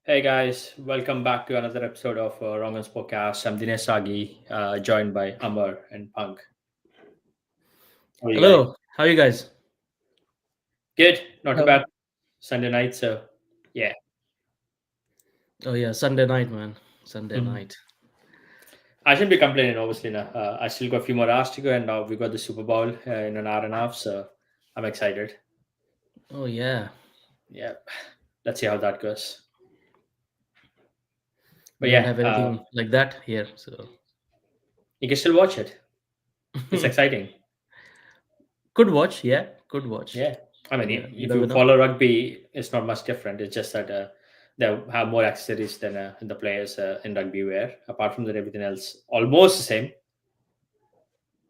Hey guys, welcome back to another episode of Rongan's podcast. I'm Dinesh Sagi, joined by Amar and Punk. How are you guys? Hello, how are you guys? Good, not too Hello. bad. Sunday night, so yeah. Oh yeah, Sunday night, man. Sunday Mhm. night. I shouldn't be complaining, obviously. Now. I still got a few more hours to go, and now we got the Super Bowl in an hour and a half, so I'm excited. Oh yeah, Yeah, let's see how that goes. But we don't yeah, have anything like that here, so you can still watch it. It's exciting. could watch. Yeah, could watch. Yeah, I mean, Yeah, you if you never know. follow rugby, it's not much different. It's just that they have more accessories than the players in rugby wear. Apart from that, everything else almost the same.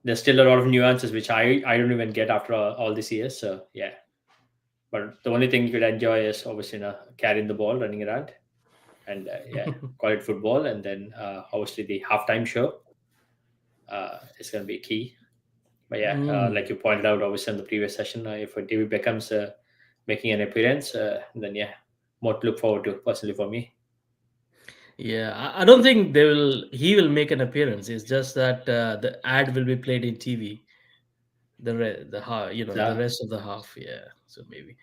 There's still a lot of nuances which I don't even get after all these years. So yeah, but the only thing you could enjoy is obviously carrying the ball, running around, and yeah, call it football. And then obviously the halftime show is going to be key. But yeah, Mm, like you pointed out, obviously in the previous session, if David Beckham's making an appearance, then yeah, more to look forward to personally for me. yeah, I don't think they will. He will make an appearance. It's just that the ad will be played in TV. The So rest of the half. Yeah, so maybe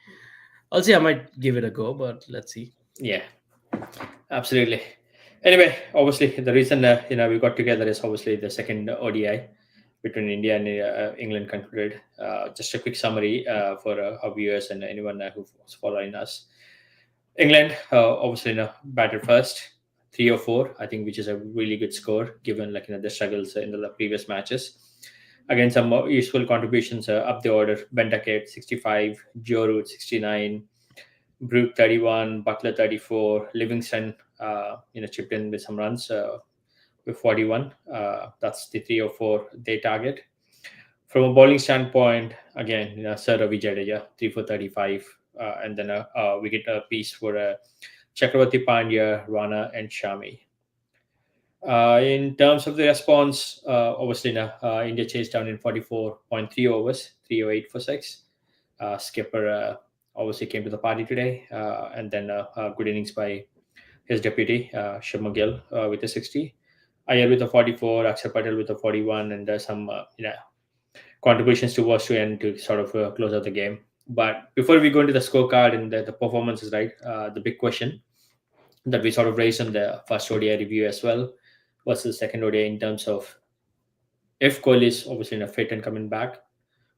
I'll see. I might give it a go, but let's see. yeah, absolutely. Anyway, obviously the reason we got together is obviously the second ODI between India and England concluded. Just a quick summary for our viewers and anyone who's following us. England obviously batted first, 3-4, I think, which is a really good score given the struggles in the previous matches. Again, some more useful contributions up the order: Bentancur 65, Joe Root 69, Brooke 31, Butler 34, Livingston chipped in with some runs with 41. That's the 304 they target. From a bowling standpoint, again, Sir Ravi Jadeja, 3 for 35, and then we get a piece for Chakravarti Pandya, Rana, and Shami. In terms of the response, obviously, India chased down in 44.3 overs, 308 for six. Skipper obviously came to the party today, and then good innings by his deputy, Shubman Gill, with a 60. Iyer with a 44, Akshay Patel with a 41, and some contributions towards to end to sort of close out the game. But before we go into the scorecard and the performances, right, the big question that we sort of raised in the first ODI review as well was the second ODI in terms of if Kohli is obviously in a fit and coming back,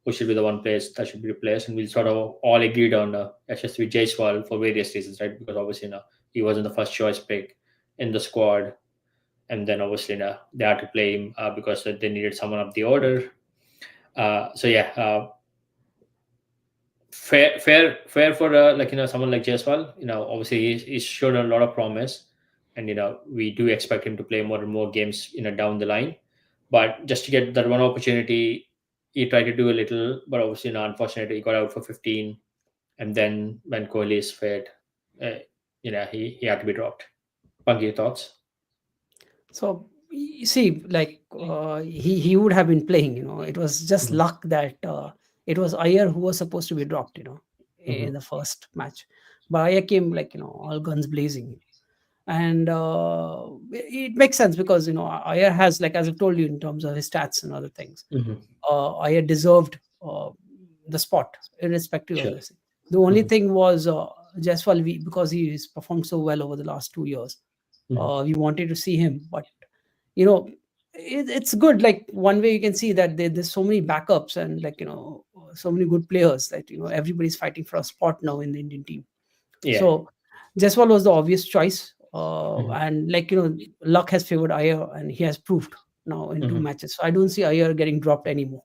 who should be the one place that should be replaced, and we sort of all agreed on SSV Jaiswal for various reasons, right? Because obviously he wasn't the first choice pick in the squad, and then obviously they had to play him because they needed someone up the order. So yeah, fair for someone like Jaiswal. Obviously he's shown a lot of promise, and we do expect him to play more and more games down the line. But just to get that one opportunity, he tried to do a little, but obviously unfortunately he got out for 15, and then when Kohli is fit, uh, he had to be dropped. Punky, your thoughts? So you see, he would have been playing. It was just Hmm. luck that it was Iyer who was supposed to be dropped. In Hmm. the first match, but Iyer came all guns blazing, and it makes sense because Iyer has, like, as I've told you in terms of his stats and other things, Hmm. Iyer deserved the spot irrespective of Sure. this. The only Hmm. thing was Jaiswal, because he's performed so well over the last 2 years. Hmm. We wanted to see him, but you know it's good. Like, one way you can see that there's so many backups, and so many good players that everybody's fighting for a spot now in the Indian team. Yeah. So Jaiswal was the obvious choice, Hmm. and luck has favored Iyer, and he has proved now in two Hmm. matches. So I don't see Iyer getting dropped anymore,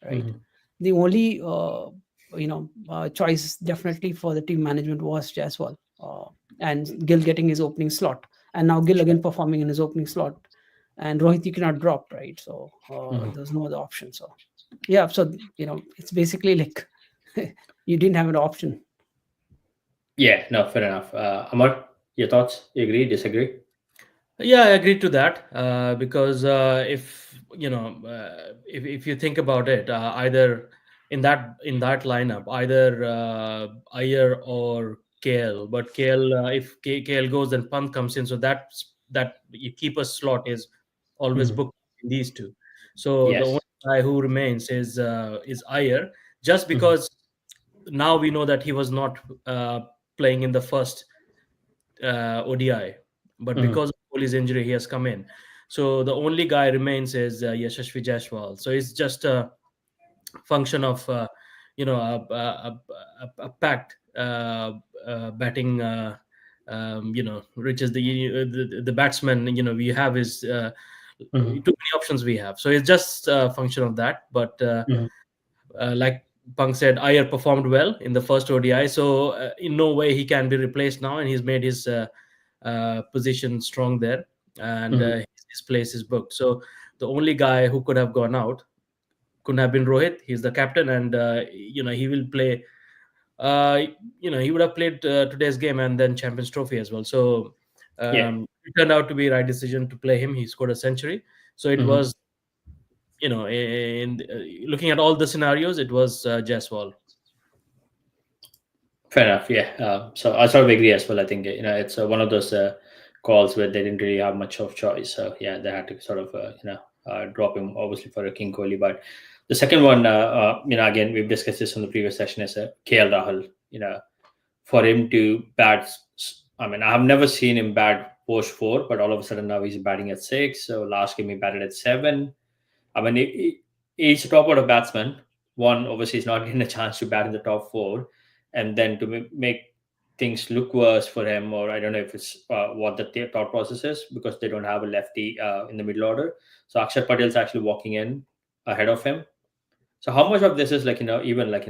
right? Hmm. The only choice definitely for the team management was Jaiswal, and Gill getting his opening slot, and now Gill Sure. again performing in his opening slot, and Rohit you cannot drop, right? So Hmm. there's no other option. So yeah, so it's basically like you didn't have an option. Yeah. No, fair enough. Amar, your thoughts? You agree? Disagree? Yeah, I agree to that because if if you think about it, either in that lineup, either Iyer or KL, but KL, if KL goes, then Pant comes in, so that keeper slot is always Mhm. booked in these two. So the only Yes. guy who remains is Iyer, just Mhm. because now we know that he was not playing in the first ODI, but Mhm. because of Kohli's injury, he has come in. So the only guy remains is Yashasvi Jaiswal. So it's just a function of a packed batting. Which is the batsman. We have is too Mhm. many options we have. So it's just a function of that. But Mhm. like Punk said, Iyer performed well in the first ODI, so in no way he can be replaced now, and he's made his position strong there, and Mhm. his place is booked. So the only guy who could have gone out couldn't have been Rohit. He's the captain, and he will play. Uh, he would have played today's game and then Champions Trophy as well. So Yeah. it turned out to be right decision to play him. He scored a century, so it Mhm. was in looking at all the scenarios, it was Jaiswal. Fair enough. Yeah. So I sort of agree as well. I think it's one of those calls where they didn't really have much of choice. So yeah, they had to sort of drop him obviously for a King Kohli. But the second one, again we've discussed this on the previous session, is KL Rahul. For him to bat. I mean, I have never seen him bat post four, but all of a sudden now he's batting at six. So last game he batted at seven. I mean, he's a top order batsman. One, obviously, he's not getting a chance to bat in the top four, and then to make things look worse for him, or I don't know if it's what the thought process is, because they don't have a lefty in the middle order. So Akshat Patel's actually walking in ahead of him. So how much of this is like even like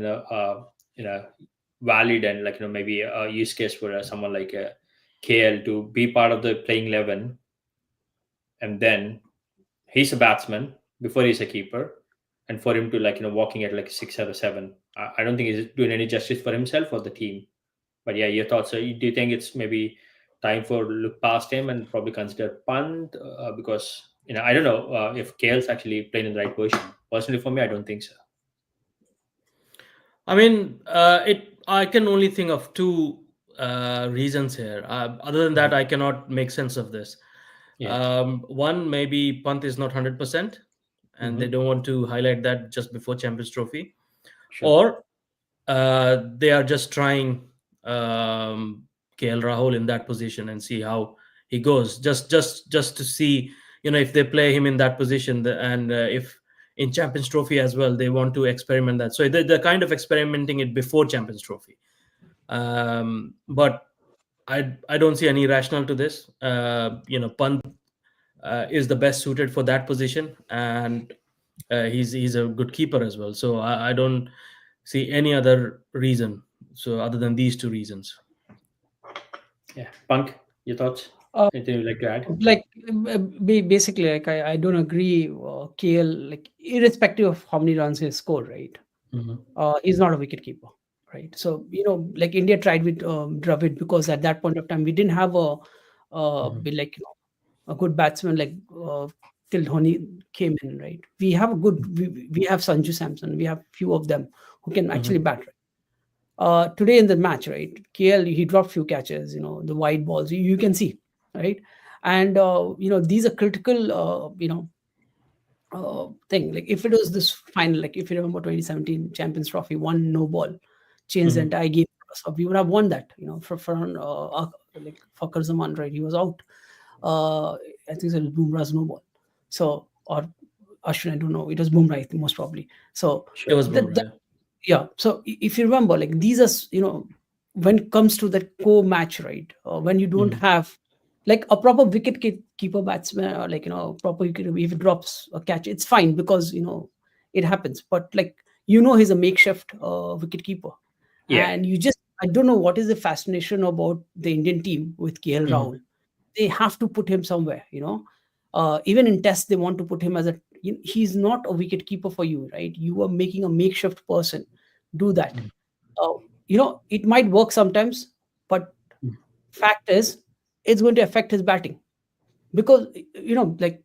valid, and like maybe a use case for someone like KL to be part of the playing 11, and then he's a batsman before he's a keeper, and for him to like walking at like six or seven, I don't think he's doing any justice for himself or the team. But yeah, your thoughts. So do you think it's maybe time for look past him and probably consider punt, because I don't know if KL's actually playing in the right position. Personally, for me, I don't think so. I mean, I can only think of two reasons here. Other than Mhm. that, I cannot make sense of this. Yeah. One, maybe Pant is not 100%, and they Hmm. don't want to highlight that just before Champions Trophy, Sure. or they are just trying KL Rahul in that position and see how he goes. Just to see, if they play him in that position, and if in Champions Trophy as well, they want to experiment that. So they're kind of experimenting it before Champions Trophy. But I don't see any rationale to this. Pant is the best suited for that position, and he's a good keeper as well. So I don't see any other reason. So other than these two reasons. Yeah. Punk, your thoughts? Uh, Anything you'd like to add? like basically, like I don't agree. KL, like irrespective of how many runs he scored, right? Hmm. He's not a wicket keeper, right? So like India tried with Dravid, because at that point of time we didn't have Hmm. like a good batsman like till Dhoni came in, right? We have a good we have Sanju Samson, we have few of them who can actually Hmm. bat. Right? Today in the match, right? KL, he dropped few catches, the wide balls you can see, right? And these are critical, thing. Like if it was this final, like if you remember 2017 Champions Trophy, one no ball changed the Hmm. entire game. So we would have won that, for like Fakhar Zaman, right? He was out. I think it was Bumrah's no ball. So, or Ashwin, I don't know. It was Bumrah, I think, most probably. So It Sure. was Bumrah. Yeah. yeah. So if you remember, like these are, when it comes to that co-match, right? When you don't Hmm. have like a proper keeper batsman, or like proper wicket, if it drops a catch, it's fine, because it happens. But like he's a makeshift wicket keeper, Yeah. and I don't know what is the fascination about the Indian team with KL Hmm. Rahul. They have to put him somewhere, even in tests they want to put him as he's not a wicket keeper for you, right? You are making a makeshift person do that. uh, it might work sometimes, but fact is it's going to affect his batting, because like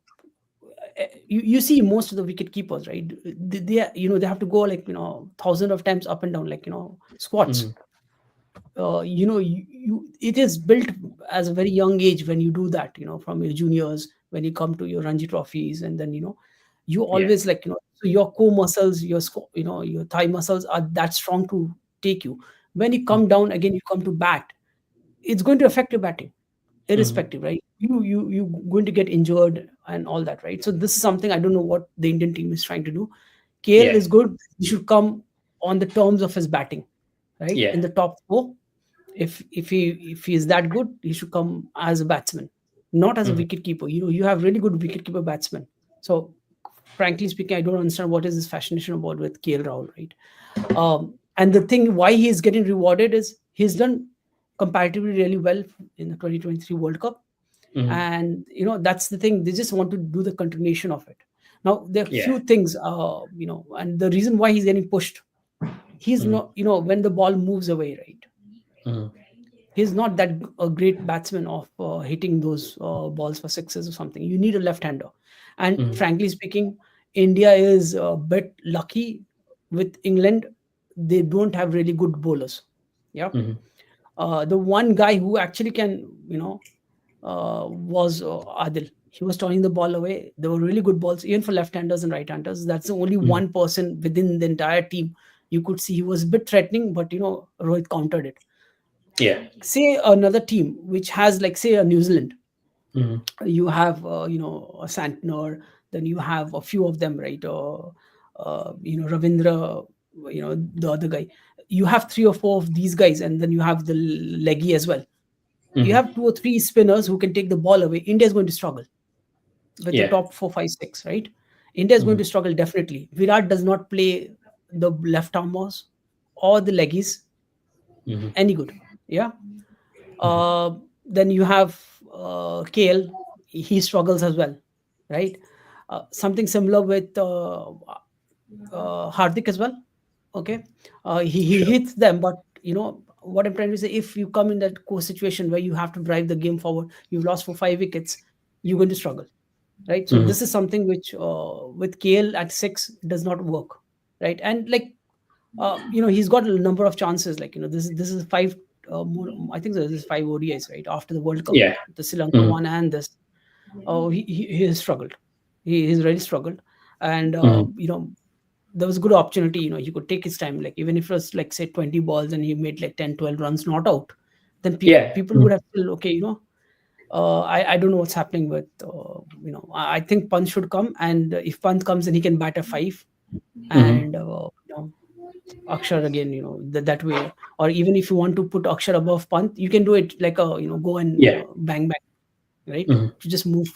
you see most of the wicket keepers, right? They have to go like thousand of times up and down, like squats. Hmm. it is built as a very young age when you do that, from your juniors, when you come to your Ranji trophies, and then you Yeah. always, like, so your core muscles, your thigh muscles are that strong to take you. When you come down again, you come to bat, it's going to affect your batting Mhm. irrespective, right? You going to get injured and all that, right? So this is something I don't know what the Indian team is trying to do. KL Yeah. is good. He should come on the terms of his batting, right? Yeah. In the top four. If he is that good, he should come as a batsman, not as a Mhm. wicket keeper. You have really good wicket keeper batsmen. So frankly speaking, I don't understand what is this fascination about with KL Rahul, right? And the thing why he is getting rewarded is he's done comparatively really well in the 2023 World Cup, Mhm. and that's the thing. They just want to do the continuation of it. Now there are Yeah. few things, and the reason why he's getting pushed, he's Mhm. not, when the ball moves away, right? Mhm. He's not that a great batsman of hitting those balls for sixes or something. You need a left-hander, and Mhm. frankly speaking, India is a bit lucky with England. They don't have really good bowlers. Yeah. Mhm. The one guy who actually can, was Adil. He was turning the ball away. There were really good balls, even for left-handers and right-handers. That's the only Mhm. one person within the entire team you could see he was a bit threatening, but Rohit countered it. Yeah. Say another team which has, like, say, a New Zealand, Mhm. you have a Santner, then you have a few of them, right? Ravindra, the other guy. You have three or four of these guys, and then you have the leggy as well. You Mhm. have two or three spinners who can take the ball away. India is going to struggle with the Yeah. top four, five, six, right? India is going Mhm. to struggle definitely. Virat does not play the left armers or the leggies Mhm. any good. Yeah. Mhm. Uh, then you have KL. He struggles as well, right? Something similar with Hardik as well. Okay, he Sure. hits them, but what I'm trying to say. If you come in that core situation where you have to drive the game forward, you've lost for 5 wickets, you're going to struggle, right? So Mhm. this is something which with KL at six does not work, right? And like he's got a number of chances. Like this is five. More, I think this is five ODIs, right, after the World Cup, Yeah. the Sri Lanka Mhm. one and this. Oh, he has struggled. He's really struggled, and Mhm. there was a good opportunity. He could take his time. Like even if it was like say 20 balls and he made like 10, 12 runs, not out, then Yeah. people Mhm. would have feel okay. I don't know what's happening with I think Pant should come, and if Pant comes, then he can bat a five, Mhm. and Akshar again, that way. Or even if you want to put Akshar above Pant, you can do it like a go and Yeah. bang bang, right? Mhm. To just move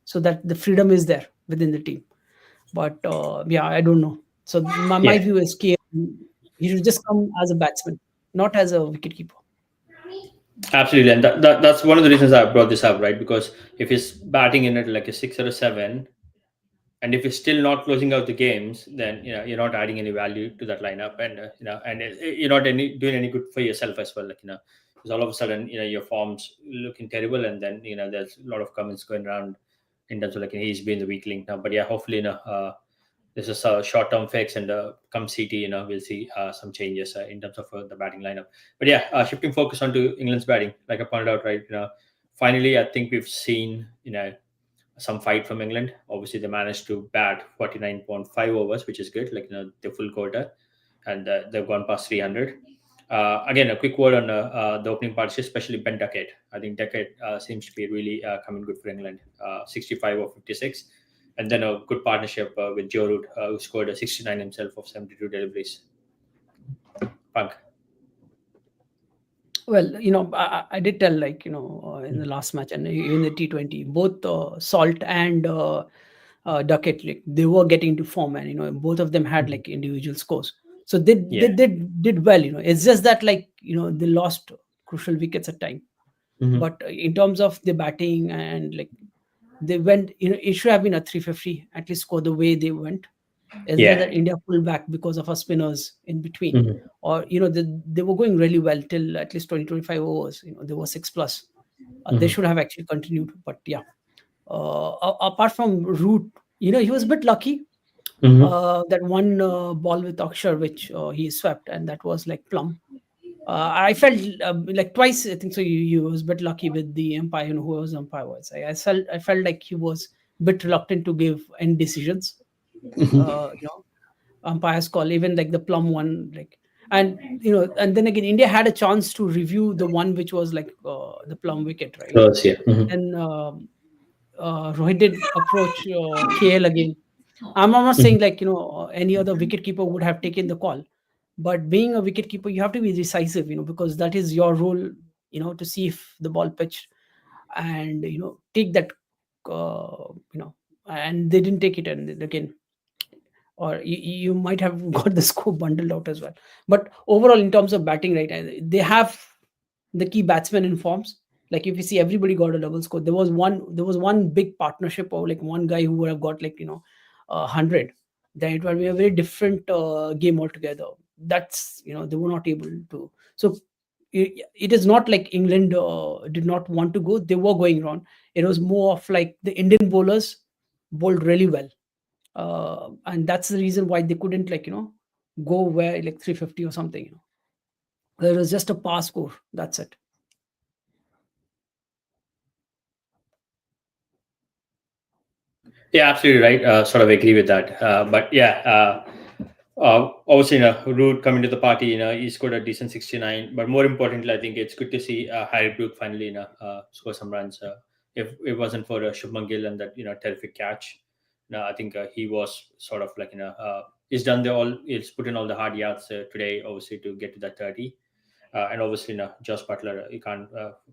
so that the freedom is there within the team. But yeah, I don't know. So my Yeah. view is he should just come as a batsman, not as a wicketkeeper. Absolutely, and that's one of the reasons I brought this up, right? Because if he's batting in it like a six or a seven, and if you're still not closing out the games, then you're not adding any value to that lineup, and you're not doing any good for yourself as well. Like because all of a sudden your form's looking terrible, and then there's a lot of comments going around in terms of like he's been the weak link now. But yeah, hopefully this is a short-term fix, and come CT, we'll see some changes in terms of the batting lineup. But yeah, shifting focus onto England's batting, like I pointed out, right? Finally, I think we've seen some fight from England. Obviously, they managed to bat 49.5 overs, which is good, like the full quota, and they've gone past 300. Again, a quick word on the opening partnership, especially Ben Duckett. I think Duckett seems to be really coming good for England. 65 or 56, and then a good partnership with Joe Root, who scored a 69 himself of 72 deliveries. Punk. Well, I did tell, like, in the last match and even the T20, both Salt and Duckett, like, they were getting into form, and both of them had Mhm. like individual scores. So they Yeah. did well. It's just that, like, they lost crucial wickets at time. Mhm. But in terms of the batting and, like, they went, it should have been a 350 at least score the way they went. Is there Yeah. that India pulled back because of our spinners in between? Mhm. Or, they were going really well till at least 20, 25 overs. They were six plus. They Mhm. should have actually continued. But yeah, apart from Root, he was a bit lucky. Mhm. That one ball with Akshar, which he swept, and that was like plumb. I felt like twice. I think so. He was a bit lucky with the umpire, who was umpire was. I felt like he was a bit reluctant to give end decisions. You know, umpires call, even like the plum one, like, and and then again, India had a chance to review the one which was like the plum wicket, right? Close, yeah. And Rohit did approach KL again. I'm not saying like any other wicketkeeper would have taken the call, but being a wicketkeeper, you have to be decisive, because that is your role, to see if the ball pitched, and take that, and they didn't take it, and then again, or you might have got the score bundled out as well. But overall, in terms of batting, right, they have the key batsmen in forms. Like if you see, everybody got a double score. There was one big partnership, or like one guy who would have got like 100. Then it would be a very different game altogether. That's they were not able to. So it is not like England did not want to go. They were going wrong. It was more of like the Indian bowlers bowled really well, and that's the reason why they couldn't like go where like 350 or something. There was just a pass score. That's it. Yeah, absolutely right. Sort of agree with that. But yeah, obviously, Root coming to the party, he scored a decent 69. But more importantly, I think it's good to see Harry Brook finally, score some runs. If it wasn't for Shubman Gill and that, terrific catch, I think he was sort of like, he's done he's put in all the hard yards today, obviously, to get to that 30. And obviously, Josh Butler, you can't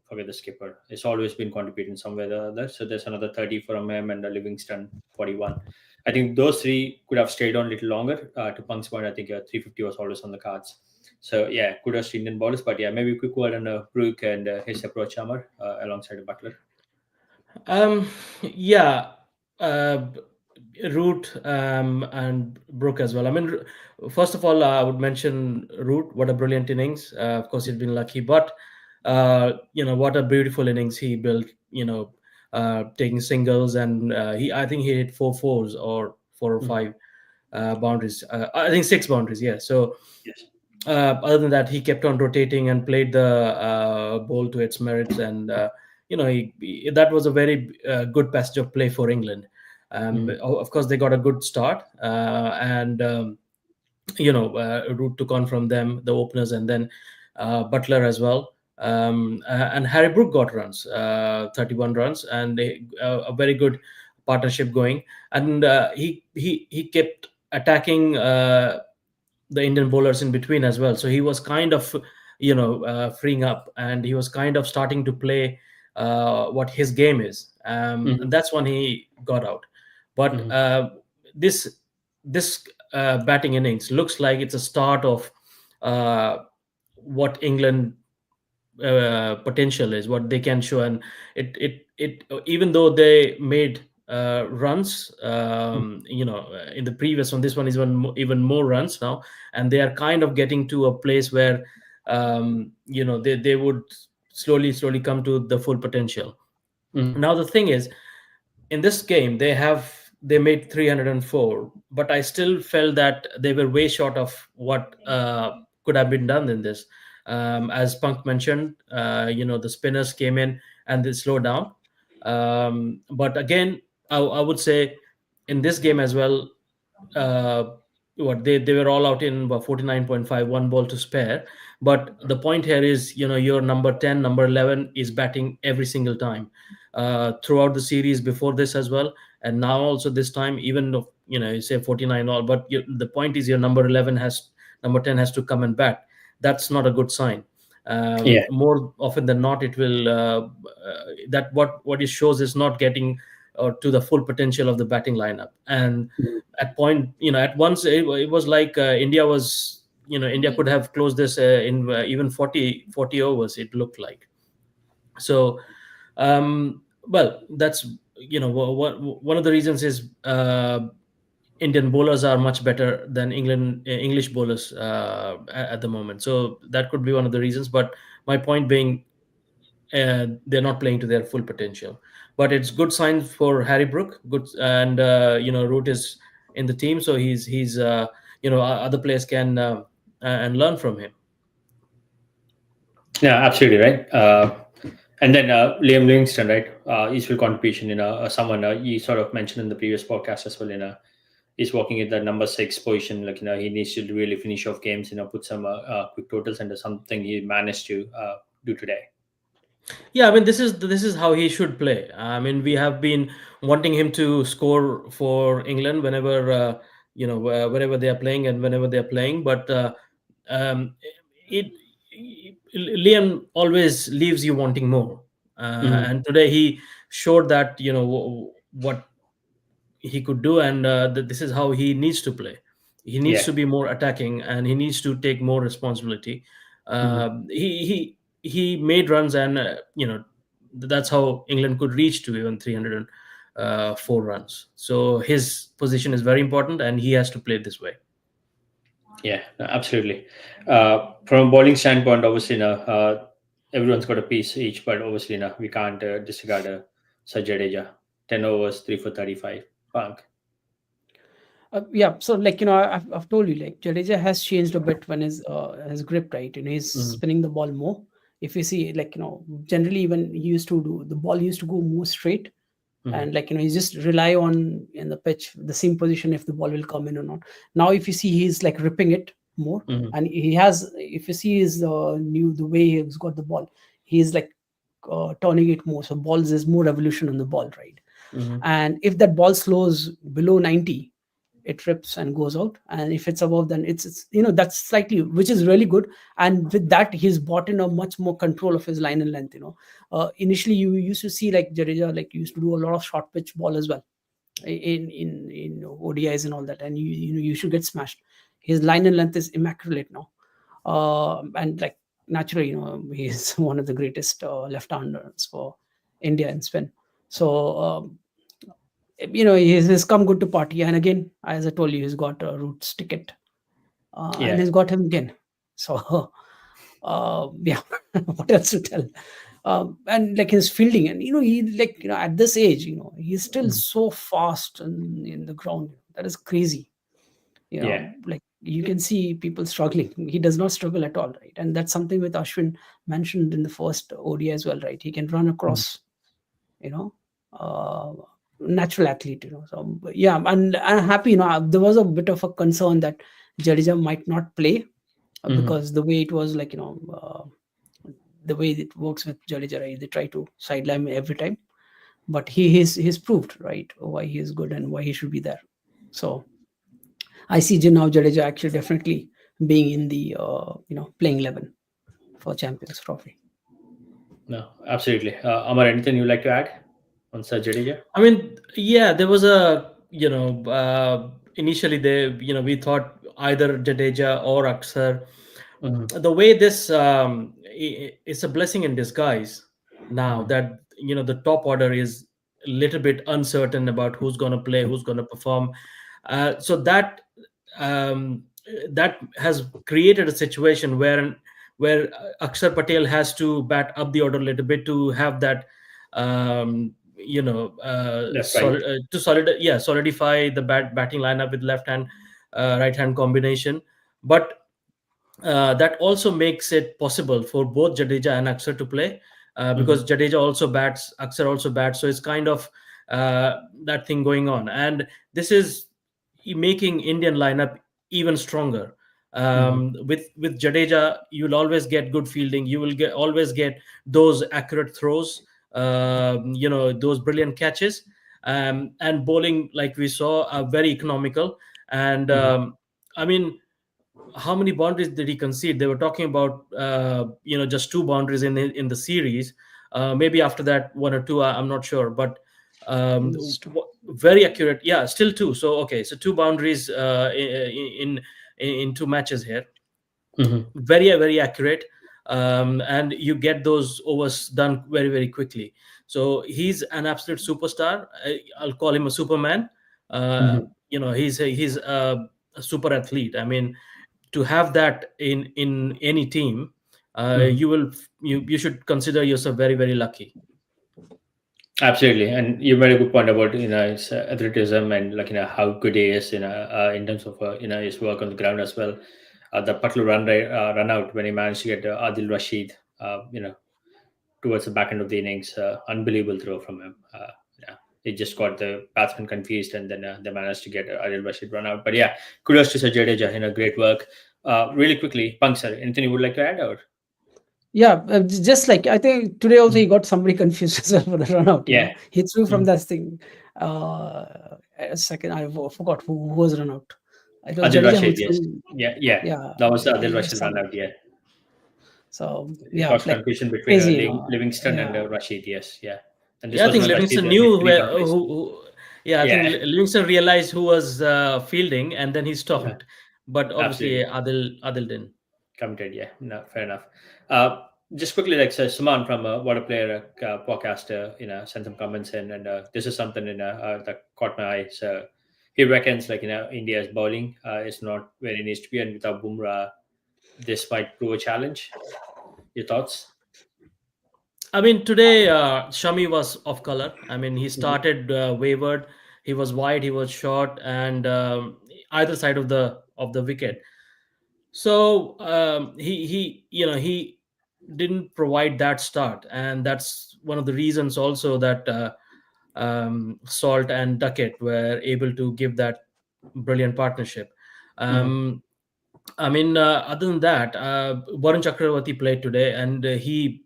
forget the skipper. It's always been contributing somewhere or other. So there's another 30 from him, and Livingston 41. I think those three could have stayed on a little longer. To Punk's point, I think 350 was always on the cards. So yeah, kudos to Indian bowlers. But yeah, maybe a quick word on Brook and his approach hammer alongside Butler. Yeah, uh, Root and Brook as well. I mean, first of all, I would mention Root. What a brilliant innings! Of course, he's been lucky, but what a beautiful innings he built. Taking singles, and I think he hit four fours or four or Mhm. five boundaries. I think six boundaries. Yeah. So Yes. other than that, he kept on rotating and played the ball to its merits, and that was a very good passage of play for England. Of course, they got a good start, and Root took on from them, the openers, and then Butler as well. And Harry Brook got runs, 31 runs, and a very good partnership going. And he kept attacking the Indian bowlers in between as well. So he was kind of, freeing up, and he was kind of starting to play what his game is, Mhm. and that's when he got out. But Mhm. this this batting innings looks like it's a start of uh, what England potential is, what they can show. And it even though they made runs, in the previous one, this one is even more runs now, and they are kind of getting to a place where they would slowly come to the full potential. Mhm. Now the thing is, in this game they made 304, but I still felt that they were way short of what could have been done in this. As Punk mentioned, the spinners came in and they slowed down. But again, I would say in this game as well, uh, what they were all out in about 49.5, one ball to spare. But the point here is, your number 10, number 11 is batting every single time, throughout the series, before this as well, and now also this time, even though you say 49 all, but the point is your number 10 has to come and bat. That's not a good sign. Yeah. More often than not, it will that what it shows is not getting to the full potential of the batting lineup. And Mhm. at point, at once, it was like India could have closed this in even 40 overs, it looked like. So well, that's one of the reasons is Indian bowlers are much better than English bowlers at the moment. So that could be one of the reasons. But my point being, they're not playing to their full potential. But it's good sign for Harry Brook. Good, and Root is in the team, so he's other players can and learn from him. Yeah, absolutely right. And then Liam Livingston, right? His contribution, someone you sort of mentioned in the previous podcast as well. He's working at the number six position. Like he needs to really finish off games. Put some quick totals, and that's something he managed to do today. Yeah, I mean this is how he should play. I mean we have been wanting him to score for England whenever whenever they are playing and whenever they are playing, but um, Liam always leaves you wanting more, Hmm. and today he showed that what he could do, and that this is how he needs to play. He needs Yeah. to be more attacking, and he needs to take more responsibility. Hmm. He made runs, and that's how England could reach to even 304 runs. So his position is very important, and he has to play this way. Yeah, no, absolutely. From a bowling standpoint, obviously, everyone's got a piece each, but obviously, we can't disregard Sir Jadeja. 10 overs, 3 for 35. Punk. Yeah, so like I've told you, like Jadeja has changed a bit when his grip, right? He's Hmm. spinning the ball more. If you see, like generally when he used to do the ball used to go more straight, Hmm. and like you just rely on in the pitch the same position if the ball will come in or not. Now if you see, he's like ripping it more, Hmm. and he has, if you see his new the way he's got the ball, he's like turning it more, so balls is more revolution on the ball, right? Hmm. And if that ball slows below 90, it trips and goes out, and if it's above, then it's that's slightly, which is really good. And with that, he's brought in a much more control of his line and length. Initially you used to see like Jadeja like used to do a lot of short pitch ball as well in ODIs and all that, and you should get smashed. His line and length is immaculate now, and like naturally, he's one of the greatest left-handers for India in spin. So he's come good to party, and again, as I told you, he's got a Roots ticket, and Yeah. he's got him again. So yeah, what else to tell? And like his fielding, and he like at this age, he's still Mhm. so fast in the ground. That is crazy. Yeah. Like you can see people struggling. He does not struggle at all, right? And that's something with Ashwin mentioned in the first ODI as well, right? He can run Mhm. across, you know, uh, natural athlete. So but yeah, and I'm happy. There was a bit of a concern that Jadeja might not play Mhm. because the way it was like the way it works with Jadeja, right? They try to sideline him every time, but he's proved right why he is good and why he should be there. So I see now Jadeja actually definitely being in the playing 11 for Champions Trophy. No, absolutely. Amar, anything you like to add on Sir Jadeja? I mean, yeah, there was a initially we thought either Jadeja or Aksar. Mhm. The way this it's a blessing in disguise now Mhm. that the top order is a little bit uncertain about who's going to play, who's going to perform. So um, that has created a situation where Akshar Patel has to bat up the order a little bit to have that That's right. solidify the batting lineup with left hand right hand combination. But that also makes it possible for both Jadeja and Akshar to play, because Mhm. Jadeja also bats, Akshar also bats. So it's kind of that thing going on, and this is making Indian lineup even stronger. Mhm. With Jadeja, you'll always get good fielding. You will always get those accurate throws. Those brilliant catches, and bowling like we saw are very economical. And Mhm. I mean, how many boundaries did he concede? They were talking about just two boundaries in the series. Maybe after that one or two, I'm not sure, but That's true. very accurate. Yeah, still two. So okay, so two boundaries in two matches here. Mhm. Very accurate, and you get those overs done very quickly. So he's an absolute superstar. I'll call him a superman. uh, Mhm. he's a super athlete. I mean, to have that in any team, Mhm. you should consider yourself very lucky. Absolutely, and you made a good point about his athleticism and like how good he is in terms of his work on the ground as well. The Patlu run out when he managed to get Adil Rashid towards the back end of the innings. Unbelievable throw from him. Yeah, he just got the batsman confused, and then they managed to get Adil Rashid run out. But yeah, kudos to Sir Jadeja. Great work. Really quickly, Punk sir, anything you would like to add? Or Yeah, just like I think today also he got somebody confused as well for the run out. yeah, He threw from mm. that thing. A second, forgot who was run out. It was Adil Jadeja who Rashid, yes, threw. yeah, yeah, Yeah, that was the Adil he Rashid run some. out. Yeah, So it yeah, caused like confusion between crazy. Livingston and Yeah. Rashid. Yes, yeah, and this Yeah, I was think when Rashid Livingston hit knew three where boundaries. yeah, I think Yeah, Livingston realized who was fielding, and then he yeah, stopped. But obviously, absolutely. Adil didn't. Committed, yeah. No, fair enough. Just quickly, like so Suman from What a Player podcast, sent some comments in, and this is something that caught my eye. So he reckons, like India's bowling is not where it needs to be, and without Bumrah, this might prove a challenge. Your thoughts? I mean, today Shami was off color. I mean, he Hmm. started wavered. He was wide. He was short, and either side of the wicket. So he didn't provide that start, and that's one of the reasons also that Salt and Duckett were able to give that brilliant partnership. Hmm. Um, I mean, other than that, Varun Chakravarti played today, and he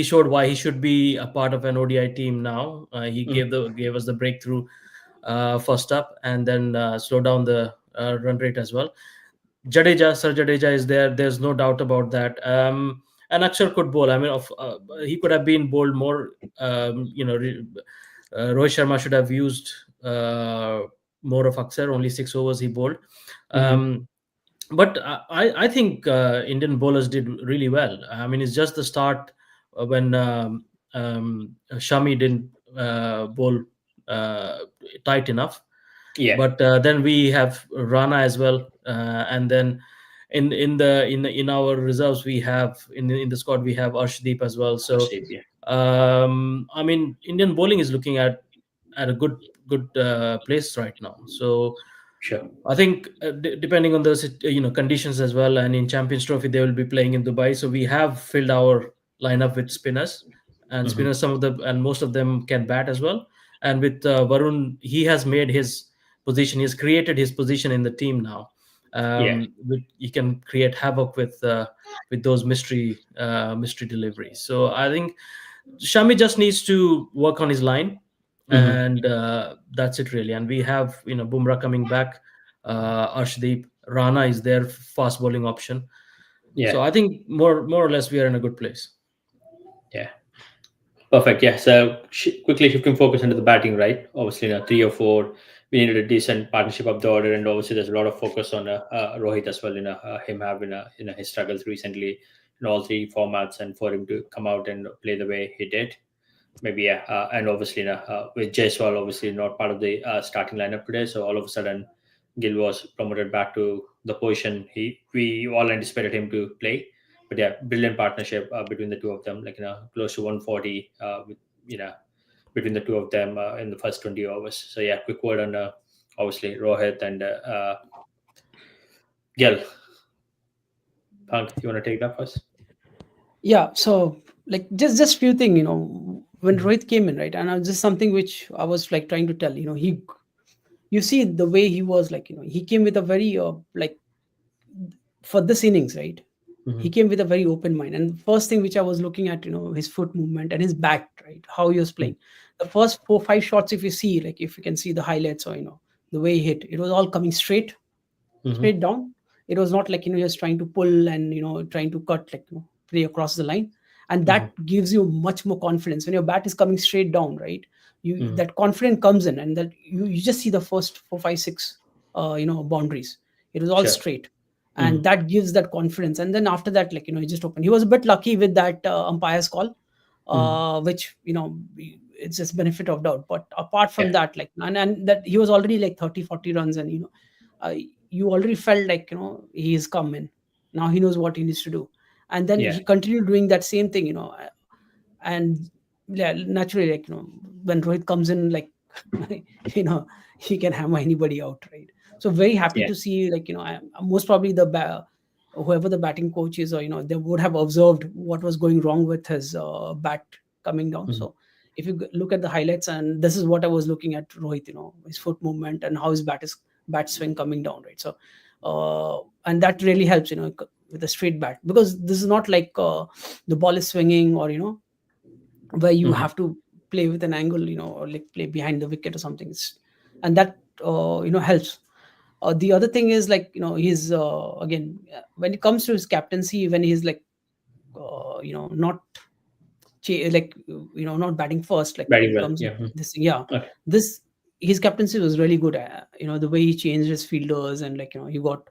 showed why he should be a part of an ODI team now. He Hmm. gave us the breakthrough first up, and then slow down the run rate as well. Sir Jadeja is there. There's no doubt about that. And Akshar could bowl. I mean, he could have been bowled more. Rohit Sharma should have used more of Akshar. Only 6 overs he bowled. Hmm. Um, but I think Indian bowlers did really well. I mean, it's just the start when Shami didn't bowl uh, tight enough. Yeah, But then we have Rana as well, and then in our reserves we have in the squad we have Arshdeep as well. So Arshdeep, yeah, I mean, Indian bowling is looking at a good place right now. So sure. I think depending on the conditions as well, and in Champions Trophy they will be playing in Dubai. So we have filled our lineup with spinners, and Hmm. spinners, some of them and most of them can bat as well. And with Varun, he has made his position. He has created his position in the team now. Yeah. He can create havoc with those mystery deliveries. So I think Shami just needs to work on his line, Hmm. and that's it really. And we have Bumrah coming back, Arshdeep, Rana is their fast bowling option. Yeah. So I think more or less we are in a good place. Yeah. Perfect. Yeah. So quickly shifting focus into the batting, right? Obviously, 3 or 4, we needed a decent partnership up the order, and obviously there's a lot of focus on Rohit as well. Him having his struggles recently in all three formats, and for him to come out and play the way he did. Maybe yeah, and obviously with Jaiswal obviously not part of the starting lineup today, so all of a sudden Gill was promoted back to the position we all anticipated him to play. But yeah, brilliant partnership between the two of them, like close to 140 with you know between the two of them in the first 20 overs. So yeah, quick word on obviously Rohit and Gill. Punk, you want to take that first? Yeah, so like just few thing, when Mhm. Rohit came in, right, and just something which I was like trying to tell, he, you see the way he was like, he came with a very like for this innings, right? He Mhm. came with a very open mind, and first thing which I was looking at, his foot movement and his back, right, how he was Mhm. playing. The first 4 5 shots, if you see, like if you can see the highlights, or the way he hit, it was all coming Mhm. straight down. It was not like just trying to pull and trying to cut, like play across the line. And Mhm. that gives you much more confidence when your bat is coming straight down, right? You Mhm. That confidence comes in, and that you just see the first 4 5 6 boundaries. It was all Sure. straight, and Mhm. that gives that confidence. And then after that, like he just opened. He was a bit lucky with that umpire's call, Mhm. which it's just benefit of doubt. But apart from Yeah. that, like, and that he was already like 30 40 runs, and uh, you already felt like he is come in. Now he knows what he needs to do, and then Yeah. he continued doing that same thing, and yeah, naturally, like when Rohit comes in, like you know he can hammer anybody out, right? So very happy Yeah. to see, like most probably whoever the batting coach is, or they would have observed what was going wrong with his bat coming down. Mhm. So if you look at the highlights, and this is what I was looking at Rohit, his foot movement and how his bat swing coming down, right? So and that really helps, with a straight bat, because this is not like the ball is swinging, or where you Mhm. have to play with an angle, or like play behind the wicket or something. And that helps. The other thing is, like, he's again, when it comes to his captaincy, when he's like not like not batting first, like Very in well. terms of Yeah. this thing, yeah, Okay. this his captaincy was really good. The way he changed his fielders, and like he got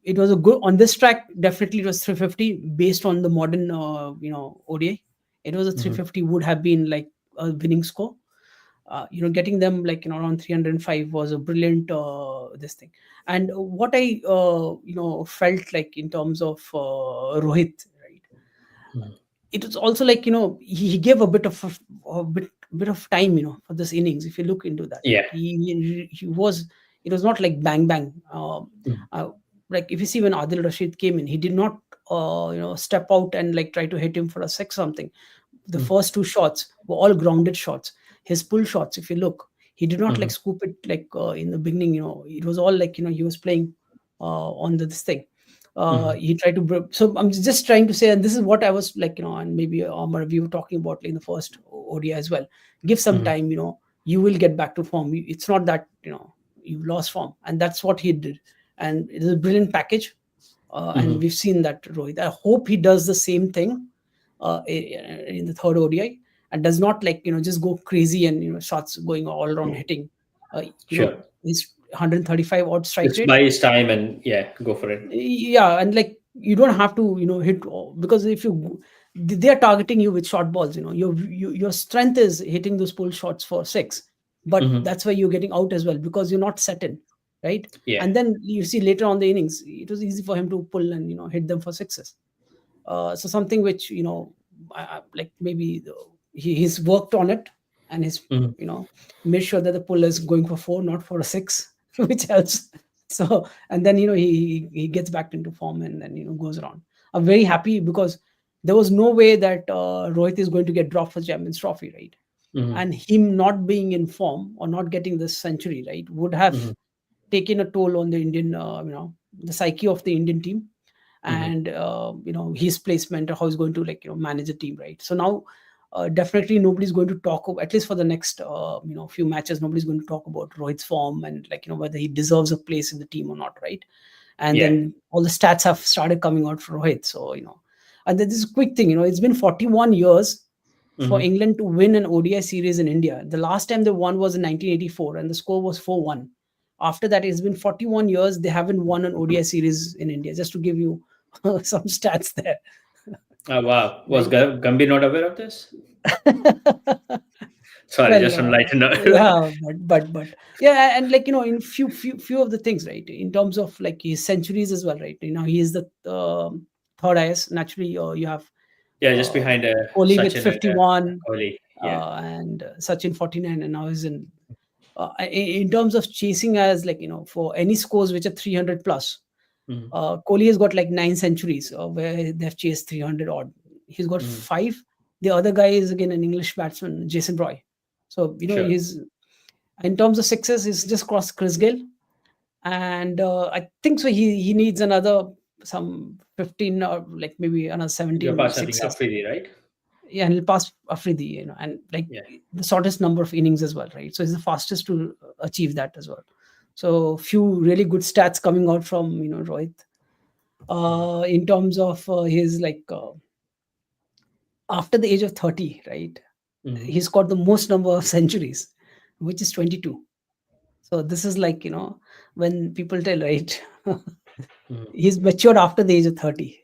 it was a good on this track. Definitely it was 350 based on the modern ODI. It was a Mhm. 350 would have been like a winning score. Getting them like around 305 was a brilliant this thing. And what I felt like in terms of Rohit, right? Mhm. It was also like he gave a bit of a bit of time for this innings. If you look into that, Yeah. like he was, it was not like bang bang. Mhm. Uh, like if you see when Adil Rashid came in, he did not step out and like try to hit him for a six something. The Mhm. first two shots were all grounded shots. His pull shots, if you look, he did not like Mhm. scoop it like in the beginning. It was all like he was playing on this thing. Mhm. He tried to so I'm just trying to say, and this is what I was like, and maybe Amar, we were talking about in the first ODI as well. Give some Mhm. time, you will get back to form. It's not that you lost form, and that's what he did. And it is a brilliant package, and Mhm. we've seen that Rohit. I hope he does the same thing in the third ODI, and does not like just go crazy and shots going all around hitting. Sure. His 135 odd strike Just rate. buy his time and yeah, go for it. Yeah, and like you don't have to hit because if you they are targeting you with short balls. Your strength is hitting those pull shots for six, but Mhm. that's why you're getting out as well, because you're not set in, right? Yeah. And then you see later on the innings, it was easy for him to pull and hit them for sixes. So something which like maybe he's worked on it, and he's Mhm. made sure that the pull is going for four, not for a six, which helps. So and then he gets back into form, and then goes around. I'm very happy because there was no way that Rohit is going to get dropped for Champions Trophy, right? Mhm. And him not being in form or not getting this century, right, would have Mhm. taken a toll on the Indian, the psyche of the Indian team, Mhm. and his placement, or how he's going to like manage a team, right? So now definitely nobody's going to talk at least for the next few matches, nobody's going to talk about Rohit's form, and like whether he deserves a place in the team or not, right? And Yeah. then all the stats have started coming out for Rohit. So and then this is a quick thing, it's been 41 years for Mhm. England to win an ODI series in India. The last time they won was in 1984, and the score was 4-1. After that, it's been 41 years they haven't won an ODI series in India. Just to give you some stats there, Oh, wow. Was right? Gambhir not aware of this? Sorry, Well, just on lighter note. yeah, but yeah, and like in few of the things, right? In terms of like his centuries as well, right? He is the third highest. Naturally, you have Yeah, just uh, behind Kohli with Sachin and 51, Kohli. Yeah. and Sachin 49, and now he's in. In terms of chasing, as like for any scores which are 300 plus, Mhm. Kohli has got like 9 centuries where they've chased 300 odd. He's got Mhm. 5. The other guy is again an English batsman, Jason Roy. So Sure. he's in terms of sixes, he's just crossed Chris Gayle, and I think so. He needs another some 15, or like maybe another You're 17 past, I think, sixes. Afridi, right? Yeah, and he'll pass Afridi, and like Yeah. the shortest number of innings as well, right? So he's the fastest to achieve that as well. So few really good stats coming out from Rohit. Mhm. In terms of his like after the age of 30, right? Mhm. He's got the most number of centuries, which is 22. So this is like when people tell, right, Mhm. he's matured after the age of 30.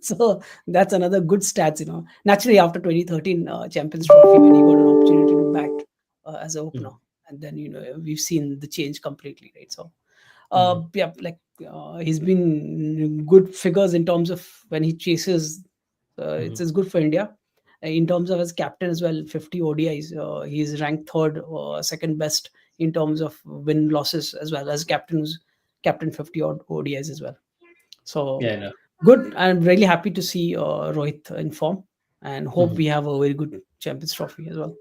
So that's another good stats. Naturally, after 2013 Champions Trophy, when he got an opportunity to bat as an opener, Mhm. and then we've seen the change completely, right? So Mhm. yeah, like he's been good figures in terms of when he chases. It's Mhm. good for India. In terms of as captain as well, 50 ODIs. He's ranked third, second best in terms of win losses, as well as captain who's captain 50 odd ODIs as well. So Yeah, no. good. I'm really happy to see Rohit in form, and hope Mhm. we have a very good Champions Trophy as well.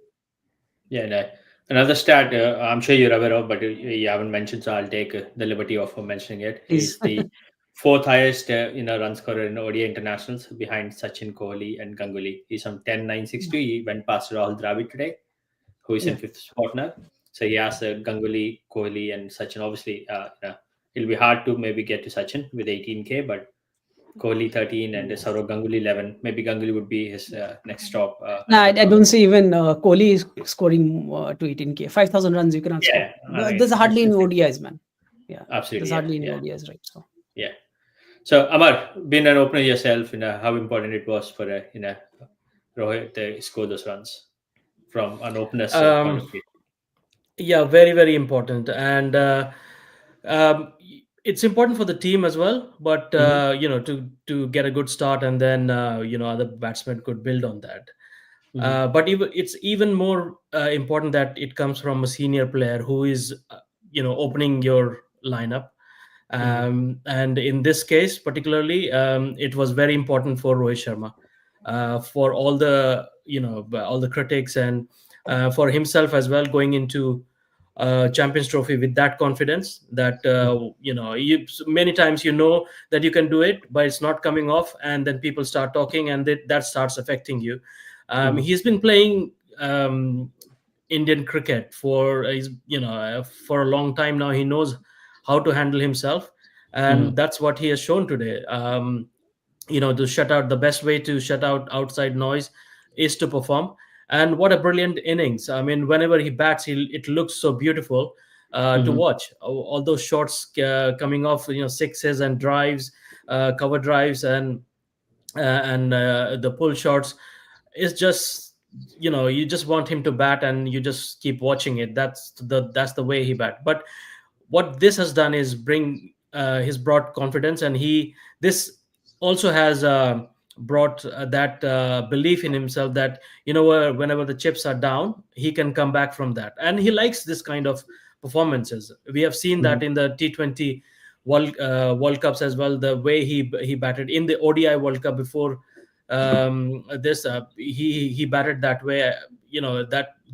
Yeah, no. Another stat I'm sure you're aware of, but you haven't mentioned, so I'll take the liberty of mentioning it. Please. He's the fourth highest run scorer in ODI internationals behind Sachin, Kohli, and Ganguly. He's on 10,962. He went past Rahul Dravid today, who is in Yeah. fifth spot now. So he has Ganguly, Kohli, and Sachin. Obviously, it'll be hard to maybe get to Sachin with 18K, but Kohli 13 and Saurav Ganguly 11. Maybe Ganguly would be his next stop No, at the I top. don't see even Kohli is scoring to 18K. 5,000 runs you cannot score. Yeah, I mean, There's hardly any it's ODIs, man. Yeah, there's absolutely, yeah, hardly any yeah, ODIs, right? So yeah. So Amar, being an opener yourself, how important it was for Rohit to score those runs from an opener's point of Um, view. yeah, very very important, and um, it's important for the team as well. But Hmm. to get a good start, and then other batsmen could build on that. Hmm. But it's even more important that it comes from a senior player who is opening your lineup. Hmm. And in this case particularly, it was very important for Rohit Sharma, for all the all the critics, and for himself as well, going into Champions Trophy with that confidence that many times that you can do it, but it's not coming off, and then people start talking, and that starts affecting you. Hmm. He's been playing Indian cricket for for a long time now. He knows how to handle himself, Hmm. and that's what he has shown today. To shut out, the best way to shut out outside noise is to perform. And what a brilliant innings! I mean, whenever he bats, it looks so beautiful to Hmm. watch. All those shots coming off, sixes and drives, cover drives, and the pull shots is just, you just want him to bat, and you just keep watching it. That's the way he bat. But what this has done is bring his brought confidence, and he this also has brought that belief in himself, that whenever the chips are down, he can come back from that, and he likes this kind of performances. We have seen Hmm. that in the T20 World Cups as well, the way he batted in the ODI World Cup before this he batted that way.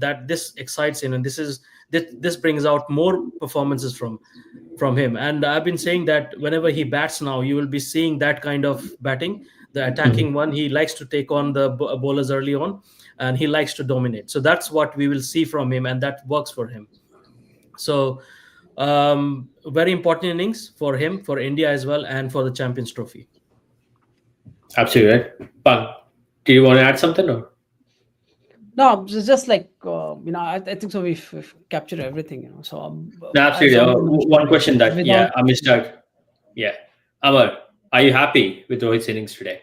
That this excites him, and this brings out more performances from him. And I've been saying that whenever he bats now, you will be seeing that kind of batting, the Hmm. attacking one. He likes to take on the bowlers early on, and he likes to dominate. So that's what we will see from him, and that works for him. So very important innings for him, for India as well, and for the Champions Trophy. Absolutely right. Pang, do you want to add something? Or? no, it's just like I think so. We've captured everything. So No, as absolutely. already mentioned, One right? question that, Without I missed out. Yeah. Amar, are you happy with Rohit's innings today?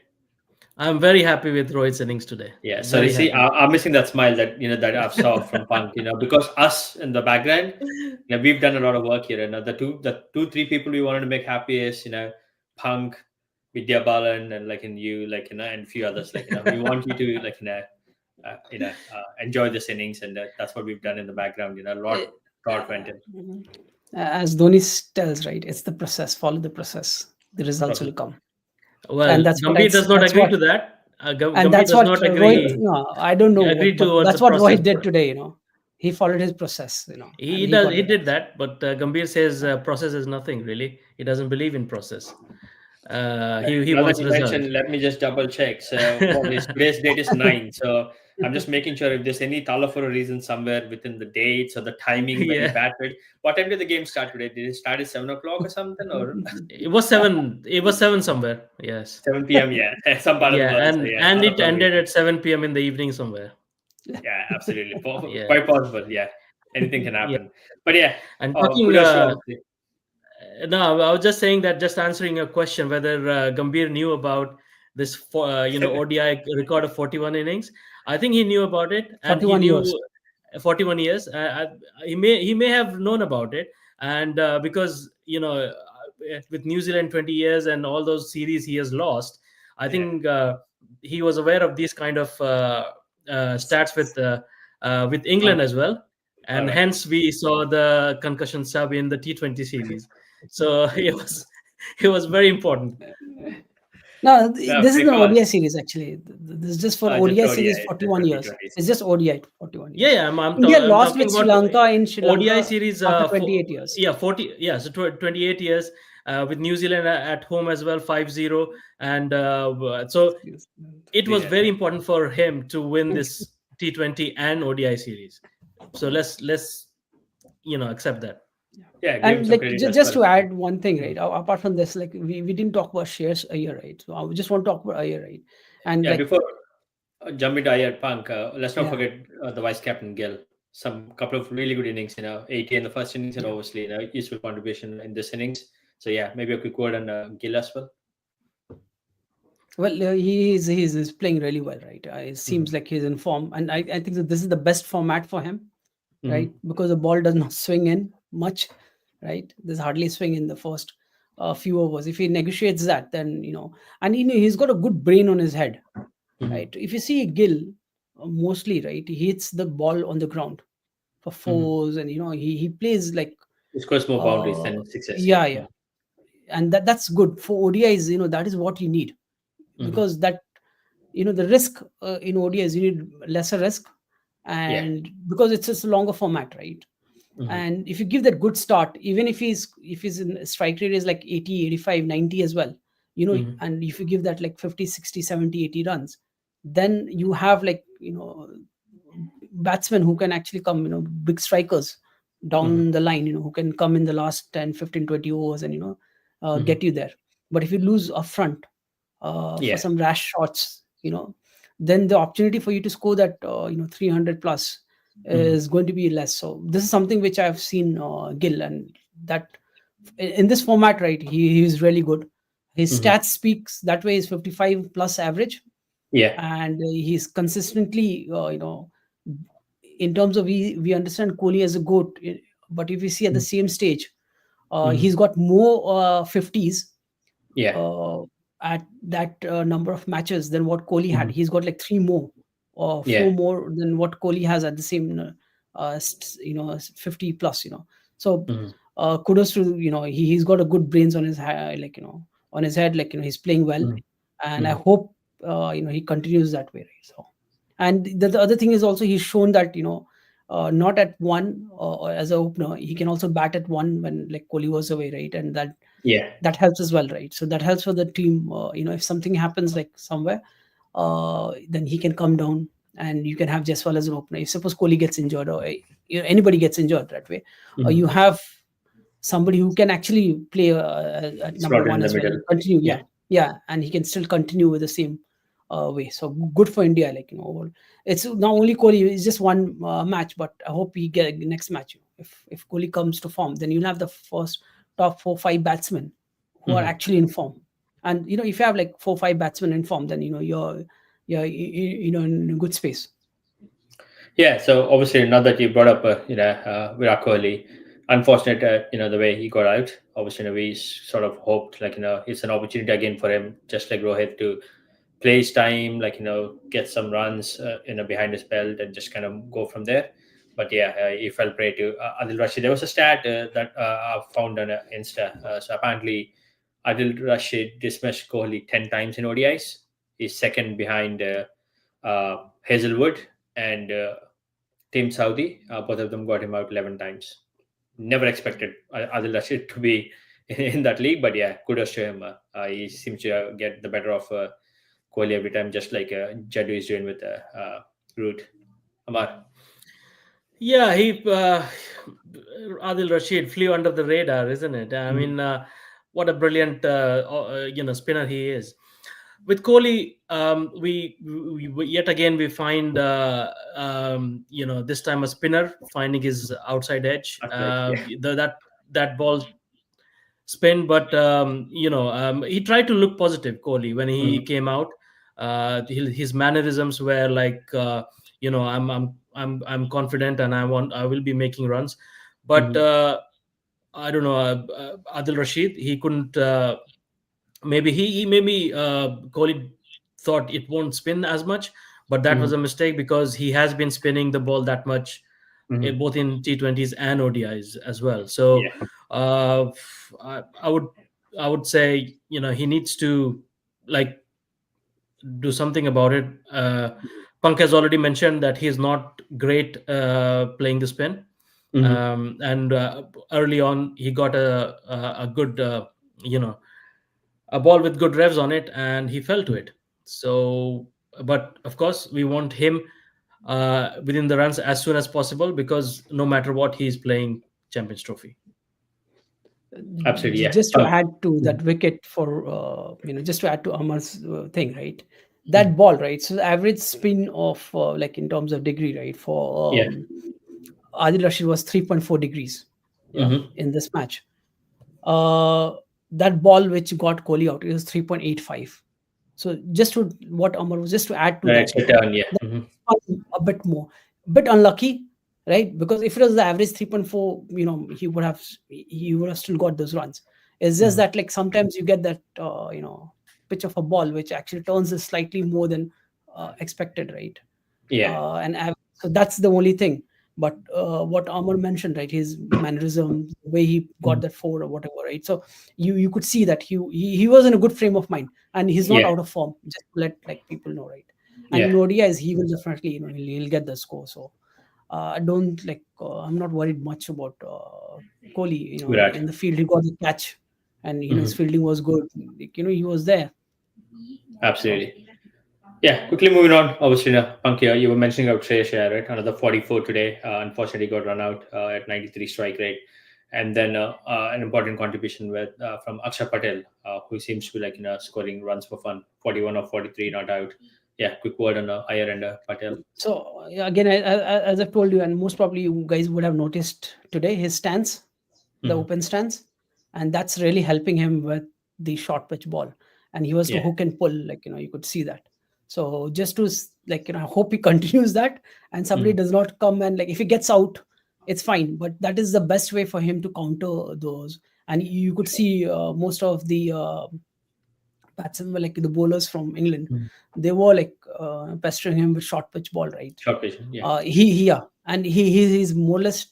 I'm very happy with Rohit's innings today. Yeah, so you Very see, happy. I'm missing that smile that that I've saw from Punk, because us in the background, we've done a lot of work here, and the two, three people we wanted to make happy is Punk, Vidya Balan, and in you, and a few others, we want you to enjoy this innings, and that's what we've done in the background. A lot uh, thought went in. as Dhoni tells, right? It's the process. Follow the process. The results Process. will come, Well, and that's what Gambhir does not that's agree what to that. and Gambhir that's does what not Rohit. agree No, I don't know what, agree but towards that's the what process. Rohit did today. He followed his process. And He he does. got He the did runs. that, but Gambhir says process is nothing really. He doesn't believe in process. He Now that wants you result. mentioned, let me just double check. So, what is today's date is 9. So, I'm just making sure if there's any tala for a reason somewhere within the dates or the timing when he Yeah, batted. What time did the game start today? Did it start at 7 o'clock or something, or it was 7. It was 7 somewhere. Yes. 7 p.m.? Yeah, some part of the Yeah, world. So, and yeah, and not a it problem. ended at 7 p.m. in the evening somewhere. Yeah, absolutely. Yeah, Quite possible. Yeah, anything can yeah. happen. But yeah, And talking kudos to obviously. No, I was just saying that, just answering your question whether Gambhir knew about this, ODI record of 41 innings. I think he knew about it, and he 41 knew years. 41 years. He may have known about it, and because with New Zealand 20 years and all those series he has lost, I Yeah, think he was aware of these kind of stats with England okay. as well, All and right. hence we saw the concussion sub in the T20 series. So it was He was very important. No, this is the Because ODI series actually. This is just for just ODI series, ODI, just 41 for years. T20s. It's just ODI, 41 Yeah, years. yeah. India I'm lost talking with Sri about Lanka in Sri ODI Lanka series. after 28 years. Yeah, 40. Yeah, so 28 years with New Zealand at home as well, 5-0, and so Yes. it was Yeah, very important for him to win this T20 and ODI series. So let's accept that. yeah, give him And some like credit as just well. to add one thing, Mm. right? Apart from this, like we didn't talk about shares a year, right? So I just want to talk about a year, right? And Yeah, like before jump into Iyer Punk, let's not yeah, forget the vice captain Gill. Some couple of really good innings, 80 in the first innings, and yeah. obviously, useful contribution in this innings. So yeah, maybe a quick word on Gill as well. Well, he's playing really well, right? It seems Mm-hmm. like he's in form, and I think that this is the best format for him, right? Mm-hmm. Because the ball does not swing in much, right? There's hardly swing in the first few overs. If he negotiates that, then and he's got a good brain on his head, right? Mm-hmm. If you see Gill, mostly, right, he hits the ball on the ground for Mm-hmm. fours, and he plays like He scores more boundaries uh, than sixes. Yeah. yeah, yeah, and that's good for ODIs. That is what you need, Mm-hmm. because that the risk in ODIs, you need lesser risk, Yeah. and because it's just a longer format, right? Mm-hmm. And if you give that good start, even if he's in strike rate is like 80, 85, 90 as well, Mm-hmm. and if you give that like 50, 60, 70, 80 runs, then you have like batsmen who can actually come, big strikers Mm-hmm. down the line, who can come in the last 10, 15, 20 overs and Mm-hmm. get you there. But if you lose up front for Yeah. some rash shots, then the opportunity for you to score that 300 plus Mm-hmm. is going to be less. So this is something which I've seen Gill, and that in this format, right, he's really good. His Mm-hmm. stats speaks that way. Is 55 plus average, Yeah. and he's consistently in terms of, we understand Kohli as a goat, but if you see at the same stage, Mm-hmm. he's got more 50s Yeah. uh, at that number of matches than what Kohli had. Mm-hmm. He's got like three more or Yeah. four more than what Kohli has at the same, 50 plus. So Mm-hmm. kudos to he's got a good brains on his like on his head. Like he's playing well, and I Mm-hmm. hope he continues that way. Right? So, and the other thing is also he's shown that not at one or as a opener, he can also bat at one when like Kohli was away, right? And Yeah. that helps as well, right? So that helps for the team. If something happens like somewhere, then he can come down, and you can have Jaiswal as an opener. If suppose Kohli gets injured, or anybody gets injured that way, you Mm-hmm. have somebody who can actually play at number Slotted one in the as well middle. and continue. Yeah. Yeah, yeah, and he can still continue with the same way. So good for India. Like it's not only Kohli; it's just one match, but I hope he get next match. If Kohli comes to form, then you'll have the first top 4 5 batsmen who are Mm-hmm. actually in form. And if you have like 4 5 batsmen in form, then you're in a good space. Yeah, so obviously now that you brought up, Virat Kohli, unfortunate, the way he got out. Obviously, we sort of hoped like it's an opportunity again for him, just like Rohit, to play his time, like get some runs, behind his belt, and just kind of go from there. But yeah, he fell prey to Adil Rashid. There was a stat that I found on Insta. So apparently, Adil Rashid dismissed Kohli 10 times in ODIs. He's second behind Hazelwood and Team Saudi. Both of them got him out 11 times. Never expected Adil Rashid to be in that league, but yeah, kudos to him. He seems to get the better of Kohli every time, just like Jaddu is doing with Root. Amar. Yeah, Adil Rashid flew under the radar, isn't it? I mean, what a brilliant spinner he is. With Kohli, we yet again we find this time a spinner finding his outside edge. Outside, yeah. That ball spin, but he tried to look positive. Kohli, when he Mhm. came out, his mannerisms were like, I'm confident, and I will be making runs, but Mhm. I don't know, Adil Rashid, he couldn't. Maybe maybe Kohli thought it won't spin as much, but that was Mhm. a mistake, because he has been spinning the ball that much, Mhm. both in T20s and ODIs as well. So Yeah. I would I would say, he needs to, like, do something about it. Punk has already mentioned that he's not great playing the spin, Mhm. and early on he got a good, you know, a ball with good revs on it, and he fell to it. So, but of course, we want him within the runs as soon as possible, because no matter what, he's playing Champions Trophy. Absolutely, yeah. Just to add to Mhm. that wicket for just to add to Amar's thing, right? That Mhm. ball, right? So the average spin of like in terms of degree, right? For Yeah. Adil Rashid was 3.4 degrees, yeah, Mhm. in this match. Uh, that ball which got Kohli out, it was 3.85. So just to what Amar was, just to add to that, Extra turn, yeah. Mhm. a bit more, bit unlucky, right? Because if it was the average 3.4, he would have still got those runs. It's just Mhm. that like sometimes you get that pitch of a ball which actually turns it slightly more than expected, right? Yeah. So that's the only thing. But what Amar mentioned, right, his mannerism, the way he got Mhm. that four or whatever, right? So you could see that he was in a good frame of mind, and he's not Yeah. out of form. Just to let like people know, right? And in Yeah. ODIs, he will definitely he'll get the score. So I don't like I'm not worried much about Kohli. In Virat. the field, he got the catch, and his Mhm. fielding was good. Like, he was there. So Absolutely. Yeah, quickly moving on. Obviously, Pankya, you were mentioning about Shreyas Iyer, right? Another 44 today. Unfortunately, got run out at 93 strike rate. And then an important contribution from Akshay Patel, who seems to be like scoring runs for fun. 41 or 43, not out. Yeah, quick word on Iyer and Patel. So yeah, again, as I've told you, and most probably you guys would have noticed today, his stance, the Mhm. open stance, and that's really helping him with the short pitch ball. And he was to Yeah, hook and pull, like you could see that. So just to like I hope he continues that, and somebody Mhm. does not come and like if he gets out, it's fine. But that is the best way for him to counter those. And you could see most of the batsmen, like the bowlers from England, Mhm. they were like pestering him with short pitch ball, right? Short patient. Yeah, Yeah, and he's more or less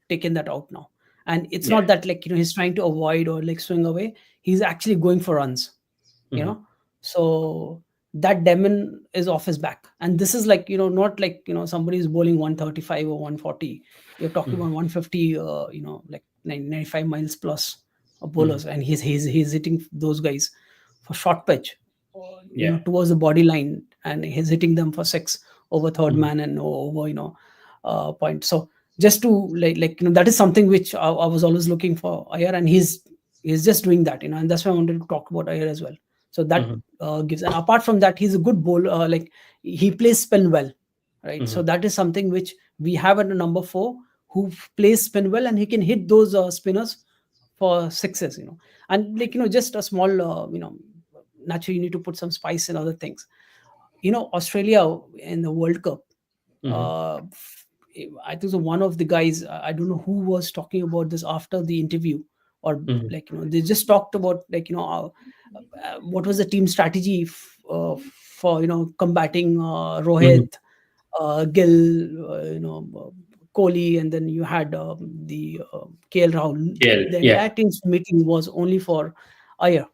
taken that out now. And it's yeah. not that like he's trying to avoid or like swing away. He's actually going for runs, you Mhm. know. So that demon is off his back, and this is like not like somebody is bowling 135 or 140. You're talking Mhm. about 150, like 95 miles plus of Mhm. bowlers, and he's hitting those guys for short pitch, Yeah. towards the body line, and he's hitting them for six over third Mhm. man and over point. So just to like that is something which I was always looking for Ayer, and he's just doing that, and that's why I wanted to talk about Ayer as well. So that Mhm. gives, and apart from that, he's a good bowler. Like he plays spin well, right? So Mhm. that is something which we have at a number four who plays spin well, and he can hit those spinners for sixes, and like just a small naturally you need to put some spice and other things. Australia in the World Cup, Mhm. uh, I think so one of the guys, I don't know who was talking about this after the interview, or Mhm. like they just talked about like what was the team strategy for combating Mhm. Rohit, Gill, Kohli, and then you had the KL Rahul. KL. The Yeah. entire team's meeting was only for Iyer.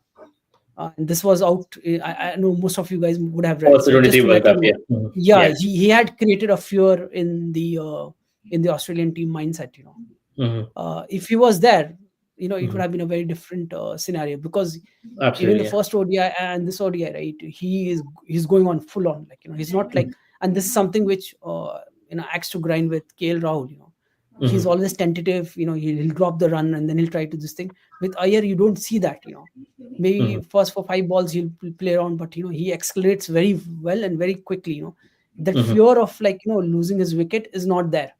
And this was out. I know most of you guys would have read. Oh, the So just 23 to World let you Cup. know, Yeah. Mhm. yeah, Yeah. he had created a fear in the Australian team mindset. Mhm. If he was there, it would Mhm. have been a very different scenario, because even the Absolutely. Yeah. first ODI and this ODI, right? He's going on full on, like he's not like, and this is something which acts to grind with KL Rahul. He's Mhm. always tentative. He'll drop the run and then he'll try to this thing. With Iyer, you don't see that. Maybe Mhm. first for five balls he'll play around, but he accelerates very well and very quickly. That Mhm. fear of like losing his wicket is not there,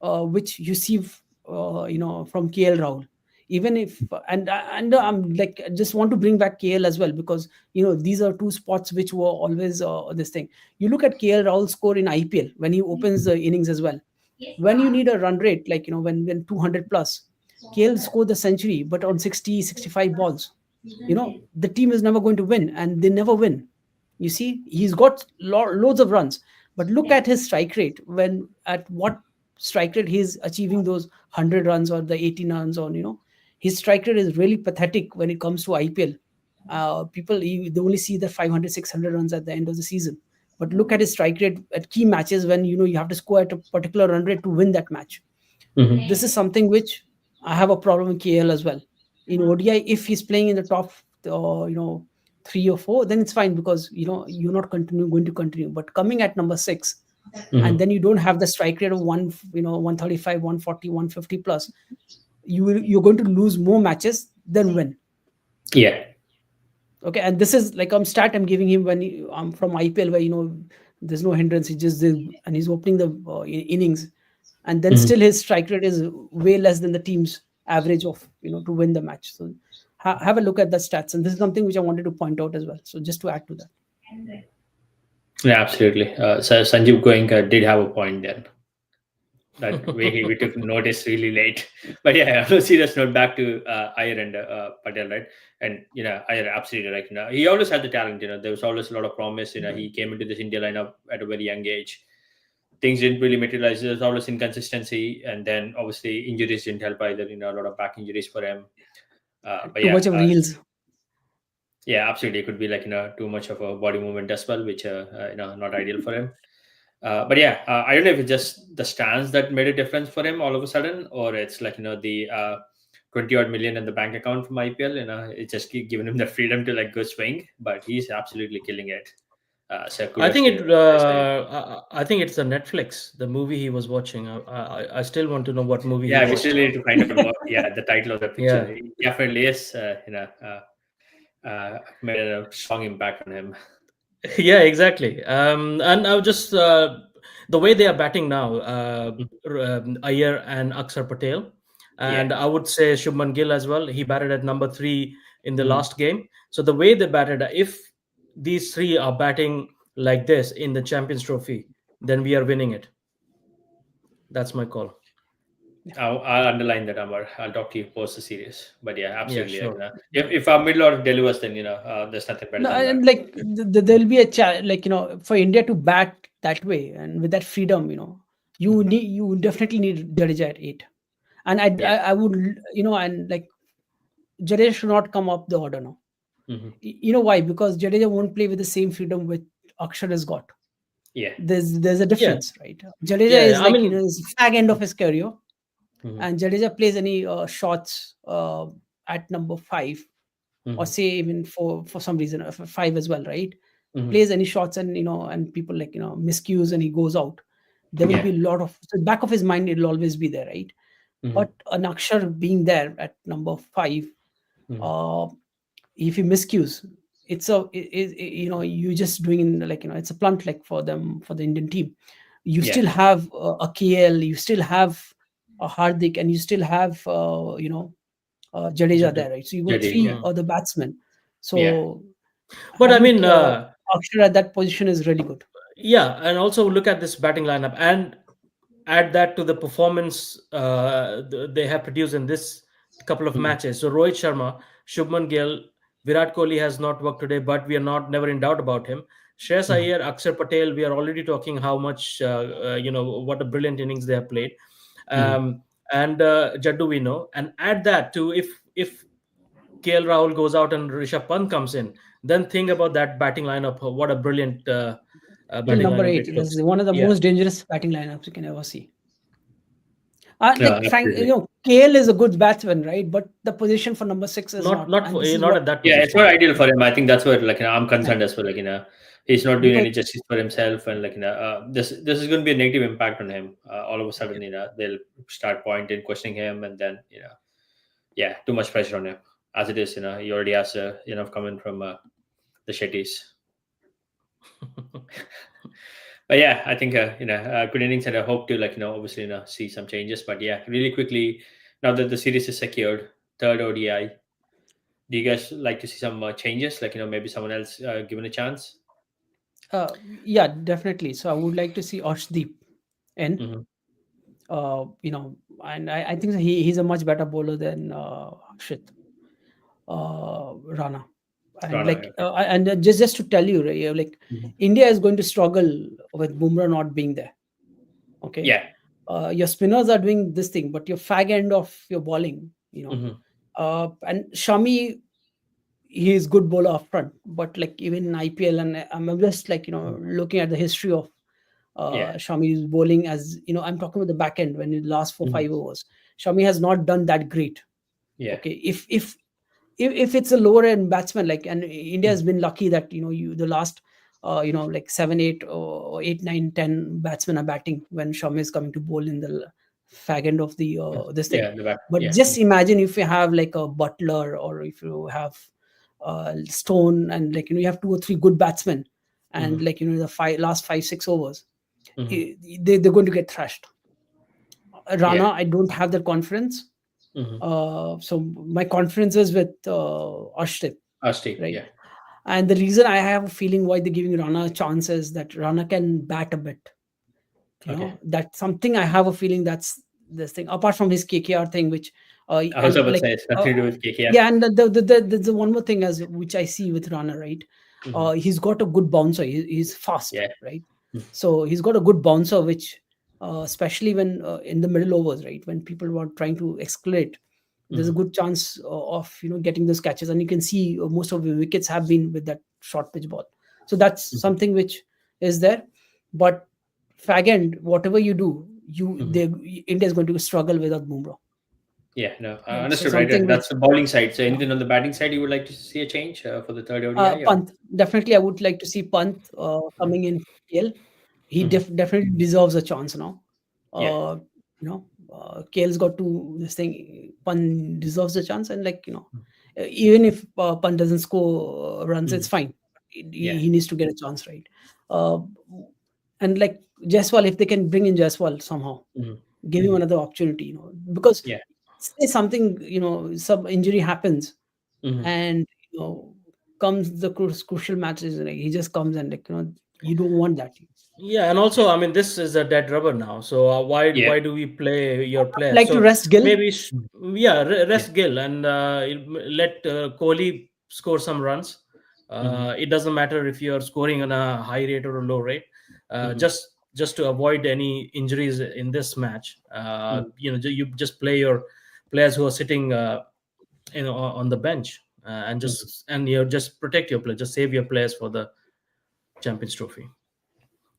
which you see from KL Rahul. Even if and I'm like I just want to bring back KL as well, because these are two spots which were always this thing. You look at KL Rahul's score in IPL when he opens the innings as well. When you need a run rate, like when 200 plus, KL scored the century, but on 60-65 balls, the team is never going to win, and they never win. You see, he's got loads of runs, but look at his strike rate. When at what strike rate he's achieving those 100 runs or the 80 runs on, His strike rate is really pathetic when it comes to IPL. People they only see the 500, 600 runs at the end of the season. But look at his strike rate at key matches when you have to score at a particular run rate to win that match. Mhm. This is something which I have a problem in KL as well. In ODI, if he's playing in the top, 3 or 4, then it's fine because you're not going to continue. But coming at number 6, and Mhm. then you don't have the strike rate of 135, 140, 150 plus, you're going to lose more matches than win. Yeah. Okay, and this is like stat I'm giving him when I'm from IPL, where there's no hindrance. And he's opening the innings, and then Mhm. still his strike rate is way less than the team's average of to win the match. So have a look at the stats, and this is something which I wanted to point out as well. So just to add to that. Yeah, absolutely. So Sanjeev Goenka did have a point there. That way we took notice really late. But yeah, on a serious note, back to Iyer and Patel, right? And Iyer absolutely right. He always had the talent. There was always a lot of promise. He came into this India lineup at a very young age. Things didn't really materialize. There's always inconsistency, and then obviously injuries didn't help either. A lot of back injuries for him. But Too yeah, much of reels. yeah, absolutely, it could be like too much of a body movement as well, which not ideal for him. But yeah, I don't know if it's just the stance that made a difference for him all of a sudden, or it's like the 20 odd million in the bank account from IPL. It's just giving him the freedom to like go swing. But he's absolutely killing it. So I kudos think to it. him. I think it's the Netflix, the movie he was watching. I still want to know what movie he Yeah, we watched. still need to find out what the title of the picture. Yeah, It definitely is. Made a strong impact on him. yeah, exactly. And I was just the way they are batting now, Iyer and Akshar Patel, Yeah. and I would say Shubman Gill as well. He batted at number 3 in the Mhm. last game. So the way they batted, if these three are batting like this in the Champions Trophy, then we are winning it. That's my call. I'll underline that, Amar. I'll talk to you post the series. But yeah, Yeah, absolutely. Like, sure. if our middle order delivers, then there's nothing better No, than that. and like there'll be a like for India to bat that way and with that freedom, Mhm. you definitely need Jadeja at 8, and Yeah. I would and like Jadeja should not come up the order now. Hmm. You know why? Because Jadeja won't play with the same freedom which Akshar has got. Yeah. There's a Yeah, difference, right? Jadeja yeah. is I like mean, is fag end of his career, Hmm. and Jadeja plays any shots at number 5, or Hmm. say even for some reason for 5 as well, right? Hmm. Plays any shots, and and people like miscues, and he goes out. There will Yeah. be a lot of, so back of his mind it'll always be there, right? Hmm. But an Akshar being there at number 5, Hmm. uh if he miscues, it's you're just doing like it's a blunt like for them, for the Indian team. You Yeah. still have a KL, you still have a Hardik, and you still have Jadeja Jadu. there, right? So you got Jadi. three Yeah. mm. other batsmen. Yeah. So But I having mean, Akshar at that position is really good. yeah, and also look at this batting lineup and add that to the performance they have produced in this couple of Mhm. matches. So Rohit Sharma, Shubman Gill, Virat Kohli has not worked today, but we are not never in doubt about him. Shreyas Mhm. Iyer, Akshar Patel, we are already talking how much what a brilliant innings they have played, Mhm. um, and Jaddu we know, and add that to if KL Rahul goes out and Rishabh Pant comes in, then think about that batting lineup. What a brilliant Even batting number lineup 8 it looks. is one of the Yeah. most dangerous batting lineups you can ever see. Yeah, Like Frank, absolutely. KL is a good batsman, right? But the position for number 6 is Not not, not and this is not what, at that Yeah, it's position. not Yeah, ideal for him. I think that's where I'm yeah, concerned as well. He's not doing because any justice for himself, and this is going to be a negative impact on him. All of a sudden, they'll start pointing, questioning him, and then yeah, too much pressure on him. As it is, he already has coming from the Shetties. But yeah, I think good innings, and I hope to obviously see some changes. But yeah, really quickly, now that the series is secured, third ODI, do you guys like to see some changes? Like maybe someone else given a chance. yeah, definitely. So I would like to see Arshdeep in, Hmm. and I think he's a much better bowler than Akshit Rana. And Rana, like okay. just to tell you, right, like Mhm. India is going to struggle with Bumrah not being there. Okay, Yeah. your spinners are doing this thing, but your fag end of your bowling, Hmm. And Shami, he is good bowler up front, but like even in IPL, and I'm just like looking at the history of Yeah. Shami's bowling, as I'm talking about the back end when it lasts for Mhm. 5 overs. Shami has not done that great. Yeah. Okay, if it's a lower end batsman, like, and India Mhm. has been lucky that the last like 7 8 or 8 9 10 batsmen are batting when Shami is coming to bowl in the fag end of the this thing. Yeah. The back. But Yeah. just imagine if you have like a Butler, or if you have Stone, and like you have 2 or 3 good batsmen, and Mhm. like the last 5 6 overs, Mhm. they're going to get thrashed. Yeah. Rana, I don't have that confidence. Mhm. So my confidence is with Ashton, Asti. right? Yeah. And the reason I have a feeling why they're giving Rana a chance is that Rana can bat a bit. Okay. That's something I have a feeling, that's this thing. Apart from his KKR thing, which I also and would like say it's nothing to do with KKR. yeah, and the one more thing as which I see with Rana, right? Mhm. He's got a good bouncer. He's fast, Yeah. right? Mhm. So he's got a good bouncer, which especially when in the middle overs, right, when people were trying to escalate, there's a Mhm. good chance of getting those catches, and you can see most of the wickets have been with that short pitch ball. So that's Mhm. something which is there. But fag end, whatever you do, Mhm. India is going to struggle without Bumrah. Yeah. No. So Understood. Right. something And which that's the bowling side. So uh, anything on the batting side you would like to see a change for the third ODI or? Pant, definitely, I would like to see Pant Mhm. coming in KL. He Mhm. definitely deserves a chance now. Yeah. Uh, KL's got to this thing. Pant deserves a chance, and like even if Pant doesn't score runs, it's Mhm. fine. Yeah. He needs to get a chance, right? Uh, and like Jaiswal, if they can bring in Jaiswal somehow, Mhm. give him Mhm. another opportunity, because Yeah. say something, some injury happens, Mhm. and comes the crucial matches, like he just comes, and like you don't want that. Yeah, and Yeah. also, I mean, this is a dead rubber now. So Yeah. why do we play your I'd players? like to So rest Gill. maybe Mhm. yeah, Yeah. rest Gill and let Kohli score some runs. Mhm. It doesn't matter if you're scoring on a high rate or a low rate. Mhm. Just to avoid any injuries in this match. Mhm. You just play your players who are sitting on the bench, Mhm. and you just protect your players, just save your players for the Champions Trophy.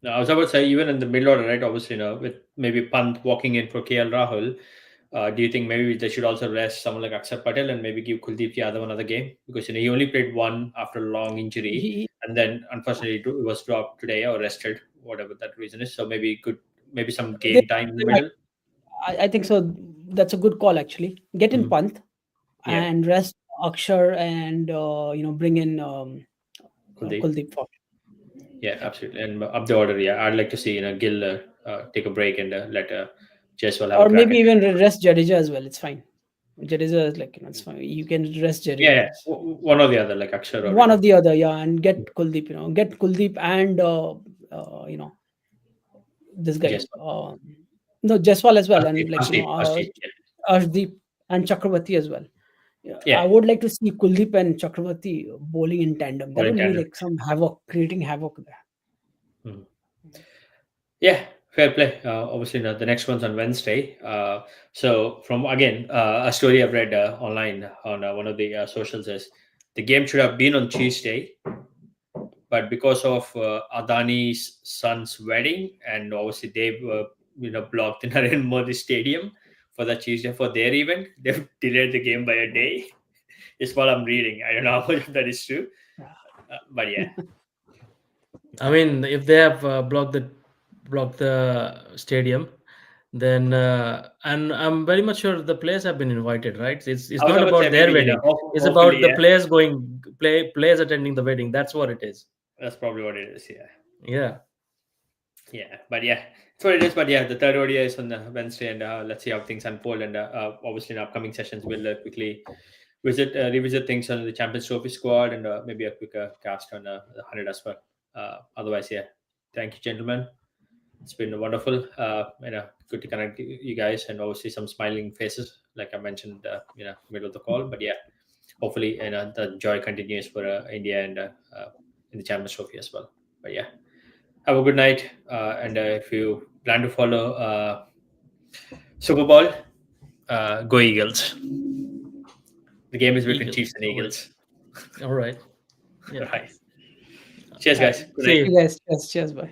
No, I was about to say even in the middle order, right? Obviously, with maybe Pant walking in for KL Rahul, do you think maybe they should also rest someone like Akshar Patel and maybe give Kuldeep Yadav another game because he only played one after a long injury He, and then unfortunately it was dropped today or rested, whatever that reason is. So maybe some they, game time in the middle. I think so. That's a good call, actually. Get in Mhm. Pant Yeah, and rest Akshar, and bring in Kuldeep. Kuldeep for. Yeah, Yeah. absolutely. And up the order, yeah, I'd like to see Gill take a break and let Jaiswal have a Or crack maybe at. even rest Jadeja as well. It's fine. Jadeja is like it's fine. You can rest Yeah, Jadeja. yeah. One or the other, like Akshar or One of the other, yeah, and get Kuldeep. Get Kuldeep and this guy. Jaiswal. No, Jaiswal as well, and like Arshdeep, yeah. Arshdeep and Chakravarti as well. Yeah, I Yeah, would like to see Kuldeep and Chakravarti bowling in tandem. That all in would be tandem. like some havoc, creating havoc there. Mhm. Yeah, fair play. Obviously, the next one's on Wednesday. So, from again, a story I've read online on one of the socials is the game should have been on Tuesday, but because of Adani's son's wedding, and obviously they blocked the Narendra Modi Stadium for the Tuesday for their event, they've delayed the game by a day. Is what I'm reading. I don't know how much of that is true, but yeah. I mean, if they have blocked the stadium, then and I'm very much sure the players have been invited, right? It's I was not about to say about their maybe wedding. It's hopefully about the yeah. players players attending the wedding. That's what it is. That's probably what it is. Yeah. Yeah. Yeah, but yeah, that's what it is. But yeah, the third ODI is on Wednesday, and let's see how things unfold. And obviously, in upcoming sessions, we'll quickly revisit things on the Champions Trophy squad, and maybe a quicker cast on the 100 as well. Otherwise, yeah, thank you, gentlemen. It's been wonderful. Good to connect you guys, and obviously some smiling faces, like I mentioned, middle of the call. But yeah, hopefully, the joy continues for India and in the Champions Trophy as well. But yeah. Have a good night. And if you plan to follow Super Bowl, go Eagles. The game is between Eagles. Chiefs and All right. Eagles. All right. Yeah. Right. Cheers, All guys. right. Good See night. you. You guys, cheers, cheers, bye.